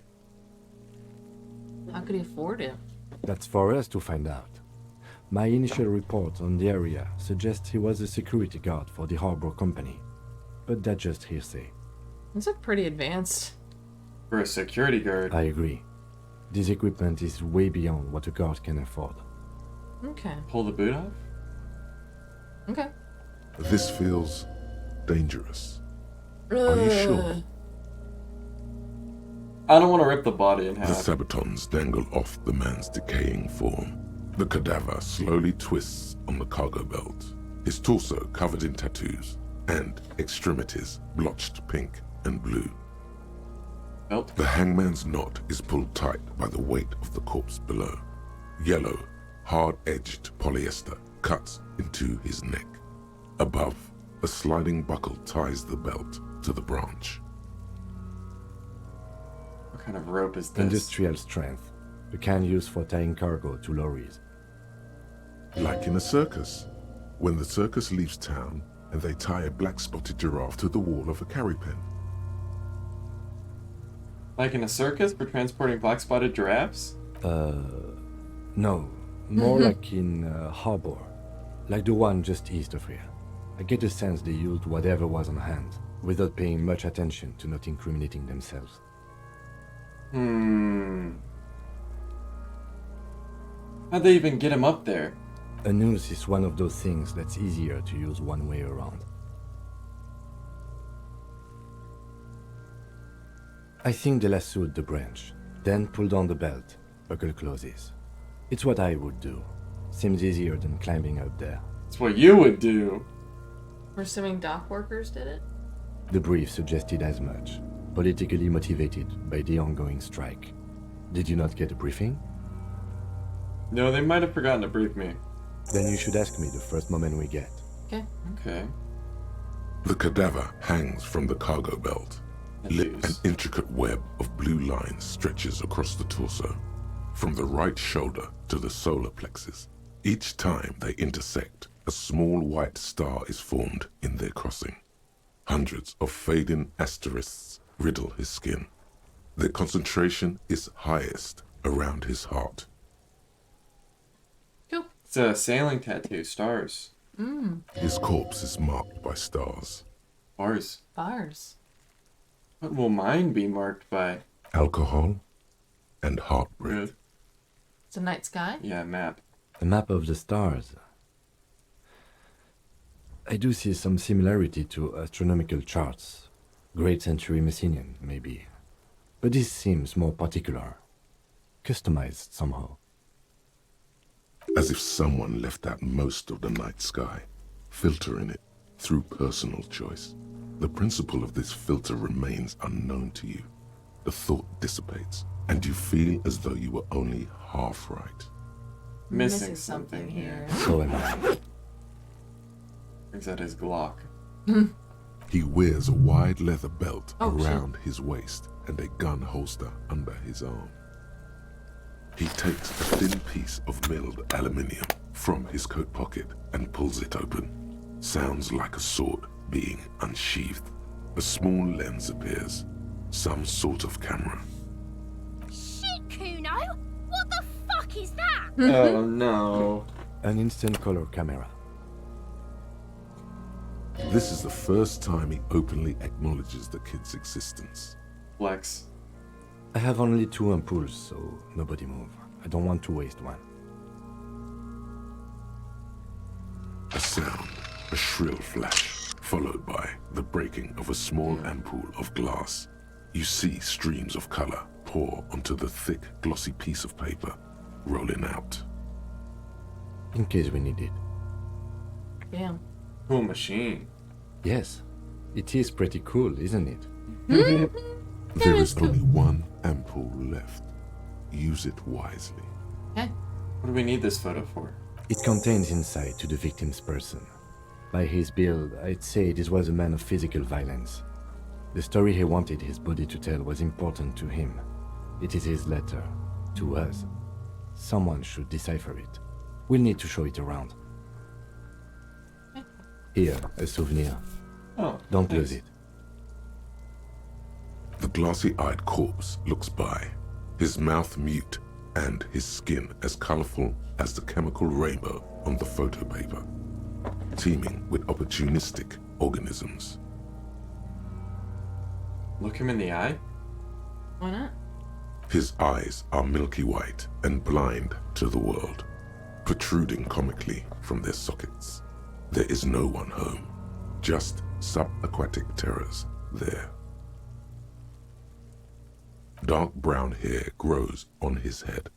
How could he afford it? That's for us to find out. My initial report on the area suggests he was a security guard for the harbor company, but that's just hearsay. These are pretty advanced. For a security guard. I agree. This equipment is way beyond what a guard can afford. Okay. Pull the boot off? Okay. This feels dangerous. Are you sure? I don't want to rip the body in The half. sabatons dangle off the man's decaying form. The cadaver slowly twists on the cargo belt, his torso covered in tattoos, and extremities blotched pink and blue. Belt? The hangman's knot is pulled tight by the weight of the corpse below. Yellow, hard-edged polyester cuts into his neck. Above, a sliding buckle ties the belt to the branch. What kind of rope is this? Industrial strength, the kind used for tying cargo to lorries. Like in a circus, when the circus leaves town and they tie a black-spotted giraffe to the wall of a carry pen. Like in a circus for transporting black-spotted giraffes? No. More like in harbor. Like the one just east of here. I get the sense they used whatever was on hand, without paying much attention to not incriminating themselves. How'd they even get him up there? A noose is one of those things that's easier to use one way around. I think they lassoed the branch, then pulled on the belt. Buckle closes. It's what I would do. Seems easier than climbing up there. It's what you would do. We're assuming dock workers did it? The brief suggested as much, politically motivated by the ongoing strike. Did you not get a briefing? No, they might have forgotten to brief me. Then you should ask me the first moment we get. Okay. Okay. The cadaver hangs from the cargo belt. An intricate web of blue lines stretches across the torso, from the right shoulder to the solar plexus. Each time they intersect, a small white star is formed in their crossing. Hundreds of fading asterisks riddle his skin. Their concentration is highest around his heart. Cool. It's a sailing tattoo, stars. His corpse is marked by stars. Bars. Bars. What will mine be marked by? Alcohol and heartbreak. Good. It's a night sky? Yeah, map. A map of the stars. I do see some similarity to astronomical charts. Great Century Messinian, maybe. But this seems more particular. Customized somehow. As if someone left out most of the night sky, filtering it through personal choice. The principle of this filter remains unknown to you. The thought dissipates, and you feel as though you were only half right. Missing something here. So am I. Is that his Glock? He wears a wide leather belt Oh, around his waist and a gun holster under his arm. He takes a thin piece of milled aluminium from his coat pocket and pulls it open. Sounds like a sword being unsheathed. A small lens appears. Some sort of camera. Shit, Kuno! What the fuck is that? Oh no. An instant color camera. This is the first time he openly acknowledges the kid's existence. Flex. I have only 2 ampoules, so nobody move. I don't want to waste one. A sound, a shrill flash, followed by the breaking of a small ampoule of glass. You see streams of color pour onto the thick, glossy piece of paper, rolling out. In case we need it. Damn. Cool machine. Yes, it is pretty cool, isn't it? There is only one ampoule left. Use it wisely. Okay. What do we need this photo for? It contains insight to the victim's person. By his build, I'd say this was a man of physical violence. The story he wanted his body to tell was important to him. It is his letter to us. Someone should decipher it. We'll need to show it around. Here, a souvenir. Oh, Don't thanks. lose it. The glossy-eyed corpse looks by, his mouth mute and his skin as colorful as the chemical rainbow on the photo paper, teeming with opportunistic organisms. Look him in the eye? Why not? His eyes are milky white and blind to the world, protruding comically from their sockets. There is no one home, just subaquatic terrors there. Dark brown hair grows on his head.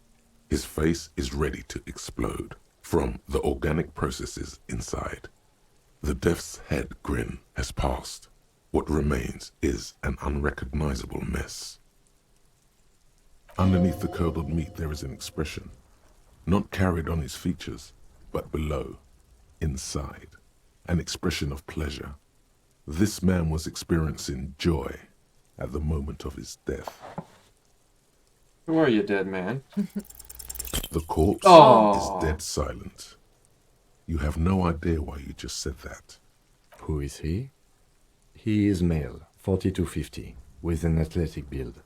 His face is ready to explode from the organic processes inside. The death's head grin has passed. What remains is an unrecognizable mess. Underneath the curdled meat there is an expression, not carried on his features, but below, inside, an expression of pleasure. This man was experiencing joy at the moment of his death. Who are you, dead man? The corpse Oh. is dead silent. You have no idea why you just said that. Who is he? He is male, 40 to 50, with an athletic build.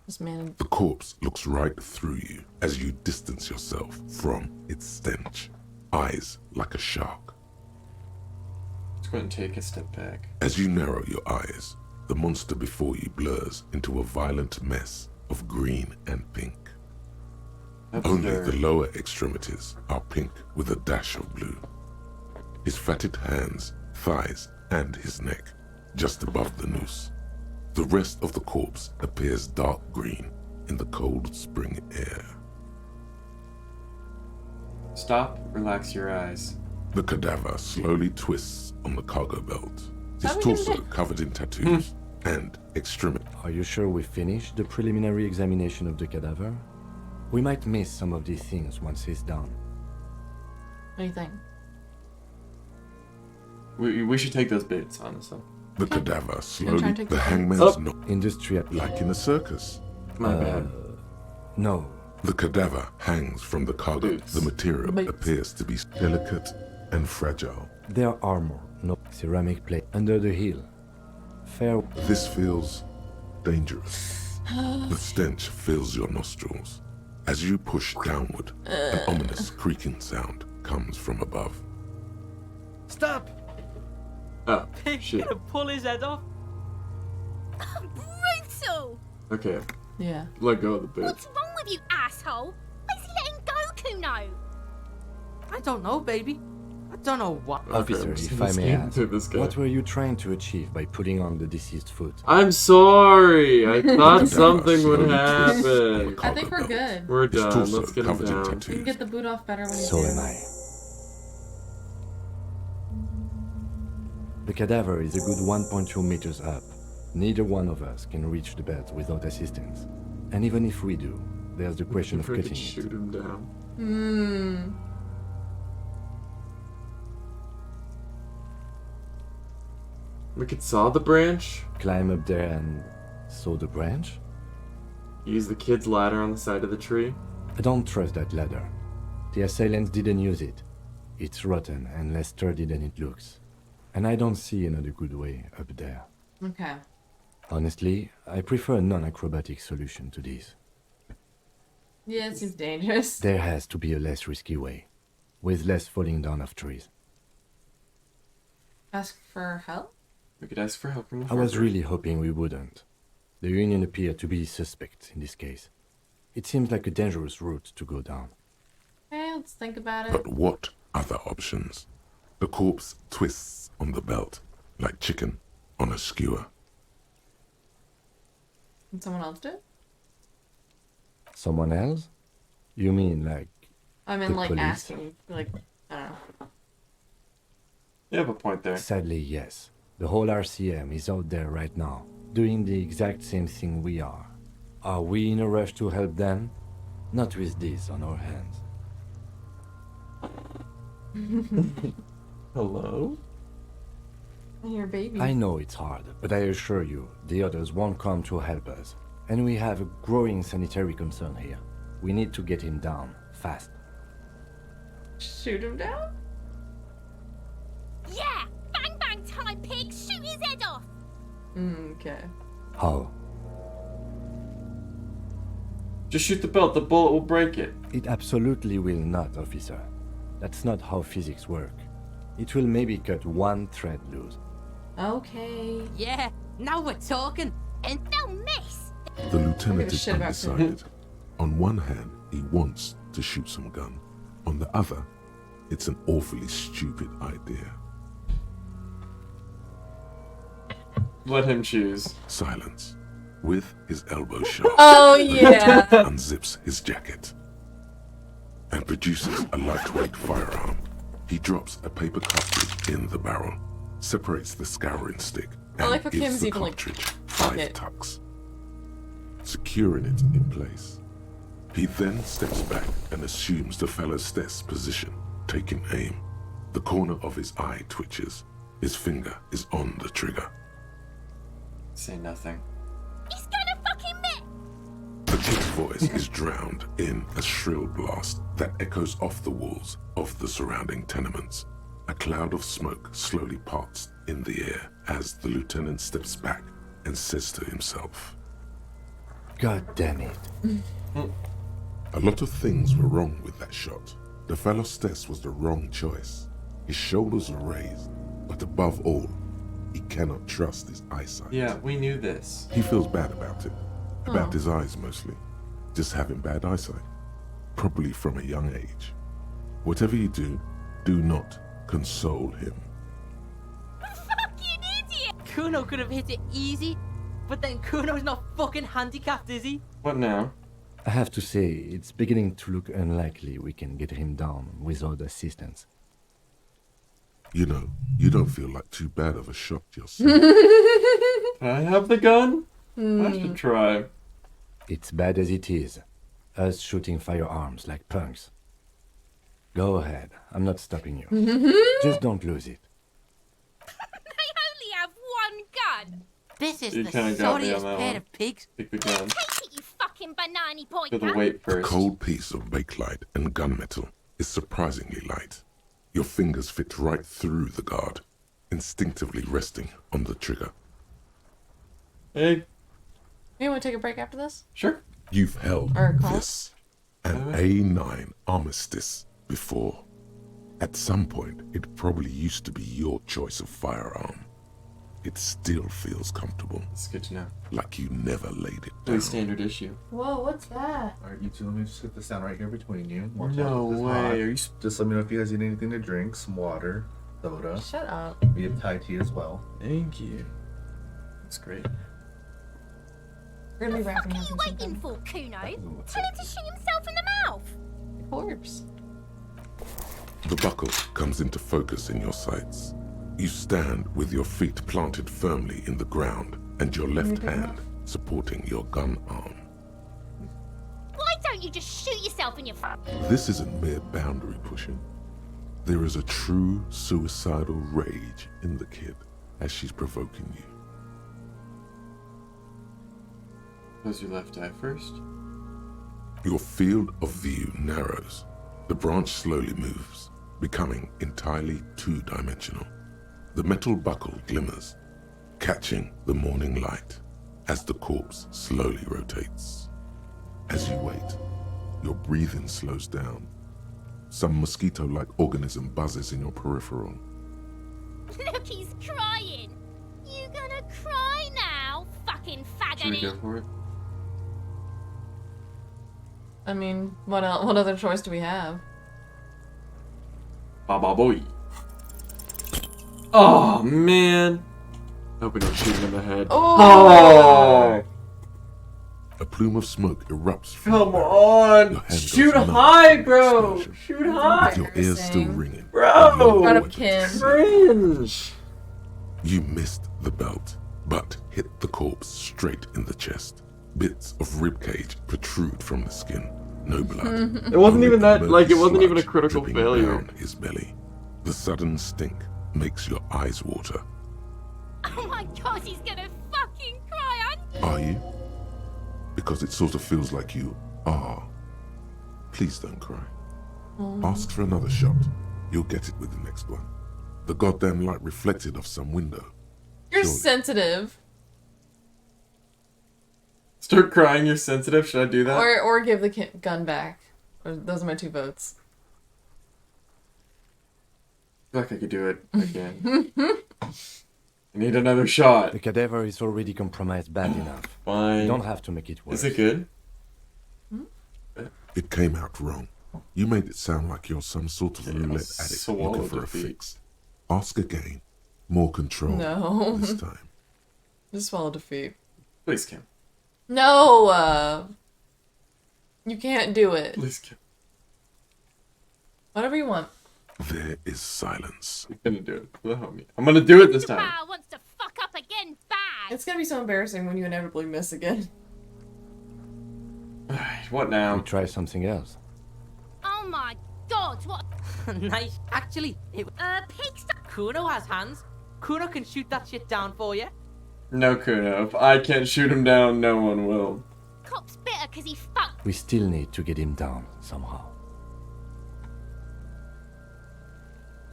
This man. The corpse looks right through you as you distance yourself from its stench, eyes like a shark. Let's go and take a step back. As you narrow your eyes, the monster before you blurs into a violent mess of green and pink. Only the lower extremities are pink with a dash of blue. His fatted hands, thighs, and his neck, just above the noose. The rest of the corpse appears dark green in the cold spring air. Stop, relax your eyes. The cadaver slowly twists on the cargo belt, his How are we torso gonna covered in tattoos and extremity. Are you sure we finished the preliminary examination of the cadaver? We might miss some of these things once he's done. What do you think? We should take those bits, honestly. The cadaver Gonna slowly, try and take the the hangman's Oh. knot, Industrial. like in a circus. My bad. No. The cadaver hangs from the cargo. Boots. The material Boots. appears to be delicate and fragile. Their armor, no ceramic plate under the heel. Fair. This feels dangerous. The stench fills your nostrils. As you push downward, an ominous creaking sound comes from above. Stop! Oh, You shit. gonna pull his head off? Brutal! Okay, Yeah. let go of the boots. What's wrong with you, asshole? Where's he letting go, Kuno? I don't know, baby. I don't know what. Officer, Okay, if I may ask, this guy. what were you trying to achieve by putting on the deceased foot? I'm sorry. I thought Cadaver something would slowly twists on the happen. I cargo think we're belt. good. We're His done. torso Let's get him covered in down. You can tattoos. get the boot off better when you So do. am I. The cadaver is a good 1.2 meters up. Neither one of us can reach the bed without assistance. And even if we do, there's the question of We could cutting it. shoot him down. We could saw the branch. Climb up there and saw the branch? Use the kid's ladder on the side of the tree. I don't trust that ladder. The assailants didn't use it. It's rotten and less sturdy than it looks. And I don't see another good way up there. Okay. Honestly, I prefer a non-acrobatic solution to this. Yeah, it seems dangerous. There has to be a less risky way, with less falling down of trees. Ask for help? We could ask for help from the I was farmer. really hoping we wouldn't. The Union appeared to be suspect in this case. It seems like a dangerous route to go down. Okay, let's think about it. But what other options? The corpse twists on the belt like chicken on a skewer. Can someone else do it? Someone else? You mean like I mean, the like, police? asking. Like, I don't know. You have a point there. Sadly, yes. The whole RCM is out there right now, doing the exact same thing we are. Are we in a rush to help them? Not with this on our hands. Hello? I hear baby. I know it's hard, but I assure you, the others won't come to help us. And we have a growing sanitary concern here. We need to get him down, fast. Shoot him down? Yeah! Bang bang time, pig! Shoot his head off! Okay. How? Just shoot the belt, the bullet will break it. It absolutely will not, officer. That's not how physics work. It will maybe cut one thread loose. Okay. Yeah, now we're talking. And they'll miss! The lieutenant give a is shit about undecided. On one hand, he wants to shoot some gun. On the other, it's an awfully stupid idea. Let him choose. Silence. With his elbow sharp, Oh, the yeah. lieutenant unzips his jacket and produces a lightweight firearm. He drops a paper cartridge in the barrel, separates the scouring stick, I and like how gives Kim's the even, like, cartridge fuck 5 it. tucks, securing it in place. He then steps back and assumes the fellow's desk position, taking aim. The corner of his eye twitches. His finger is on the trigger. Say nothing. He's gonna fucking miss! The kid's voice is drowned in a shrill blast that echoes off the walls of the surrounding tenements. A cloud of smoke slowly parts in the air as the lieutenant steps back and says to himself, God damn it. a lot of things were wrong with that shot. The fellow's test was the wrong choice. His shoulders are raised, but above all, he cannot trust his eyesight. Yeah, we knew this. He feels bad about it. About Oh. his eyes mostly. Just having bad eyesight. Probably from a young age. Whatever you do not console him. Fucking idiot! Kuno could have hit it easy, but then Kuno's not fucking handicapped, is he? What now? I have to say, it's beginning to look unlikely we can get him down without assistance. You know, you don't feel like too bad of a shot yourself. Can I have the gun? I should try. It's bad as it is. Us shooting firearms like punks. Go ahead, I'm not stopping you. Just don't lose it. They only have one gun! This is You the kinda got me on sorriest that pair one. of pigs. Pick the gun. Take it, you fucking banana Do the pointer! weight A first. cold piece of bakelite and gunmetal is surprisingly light. Your fingers fit right through the guard, instinctively resting on the trigger. Hey, You want to take a break after this? sure. You've held Or call? this, an A9 armistice, before. At some point, it probably used to be your choice of firearm. It still feels comfortable, It's good to know. like you never laid it Really down. standard issue. Whoa, what's that? Alright, you two, let me just get this down right here between you. Watch No out, this is way, hot. are you Just let me know if you guys need anything to drink, some water, soda. Shut up. We have Thai tea as well. Thank you. That's great. We're gonna be What wrapping are up you or waiting something. for, Kuno? Tell him to shoot himself in the mouth! Corpse. The buckle comes into focus in your sights. You stand with your feet planted firmly in the ground and your left hand supporting your gun arm. Why don't you just shoot yourself in your This isn't mere boundary pushing. There is a true suicidal rage in the kid as she's provoking you. Does your left eye first? Your field of view narrows. The branch slowly moves, becoming entirely two-dimensional. The metal buckle glimmers, catching the morning light as the corpse slowly rotates. As you wait, your breathing slows down. Some mosquito-like organism buzzes in your peripheral. Look, he's crying. You gonna cry now, fucking Should we faggot? go for it? I mean, what else? What other choice do we have? Baba boy. Oh man. Hope we don't shoot him in the head. Oh! A plume of smoke erupts from Come your on! hand Shoot goes numb high, from the bro! explosion. Shoot high! With your ears still ringing. Bro! Out of Kim. Cringe! You missed the belt, but hit the corpse straight in the chest. Bits of ribcage protrude from the skin. No blood. It wasn't Only even that, murky like, it wasn't even a sludge critical dripping failure. down his belly. The sudden stink makes your eyes water. Oh my god, he's gonna fucking cry, aren't you? Are you? Because it sort of feels like you are. Please don't cry. Ask for another shot. You'll get it with the next one. The goddamn light reflected off some window. You're Surely. sensitive. Start crying, you're sensitive. Should I do that? Or give the gun back. Those are my two votes. I feel like I could do it again. I need another shot. The cadaver is already compromised bad enough. Fine. You don't have to make it worse. Is it good? It came out wrong. You made it sound like you're some sort of roulette addict swallow looking for a defeat. fix. Ask again. More control No. this time. Just swallow defeat. Please, Kim. No, you can't do it. Please, Kim. Whatever you want. There is silence. I'm gonna do it. For the homie. I'm gonna do it this time. Ah, wants to fuck up again, bad. It's gonna be so embarrassing when you inevitably miss again. Alright, what now? We try something else. Oh my god, what? Nice. Actually, pigs. Kuno has hands. Kuno can shoot that shit down for you. No, Kuno. If I can't shoot him down, no one will. Cop's bitter because he fucked. We still need to get him down somehow.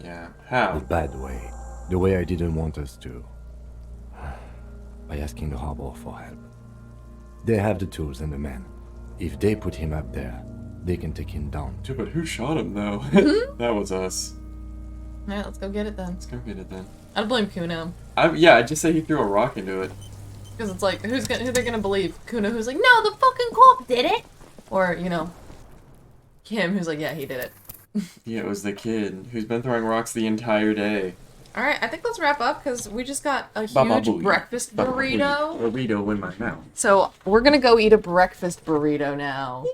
Yeah, how? The bad way. The way I didn't want us to. By asking the harbor for help. They have the tools and the men. If they put him up there, they can take him down. Dude, but who shot him, though? That was us. Yeah, let's go get it then. Let's go get it then. I'd blame Kuno. Yeah, I'd just say he threw a rock into it. Because it's like, who they're gonna believe? Kuno, who's like, no, the fucking corpse did it? Or, you know, Kim, who's like, yeah, he did it. Yeah, it was the kid who's been throwing rocks the entire day. Alright, I think let's wrap up because we just got a Baba huge booey. breakfast Baba burrito. booey. Burrito in my mouth. So we're gonna go eat a breakfast burrito now.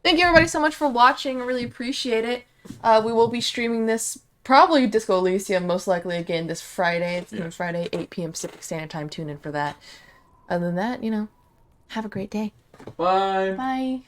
Thank you everybody so much for watching. I really appreciate it. We will be streaming this, probably Disco Elysium, most likely again this Friday. It's coming Friday, 8 p.m. Pacific Standard Time. Tune in for that. Other than that, you know, have a great day. Bye. Bye.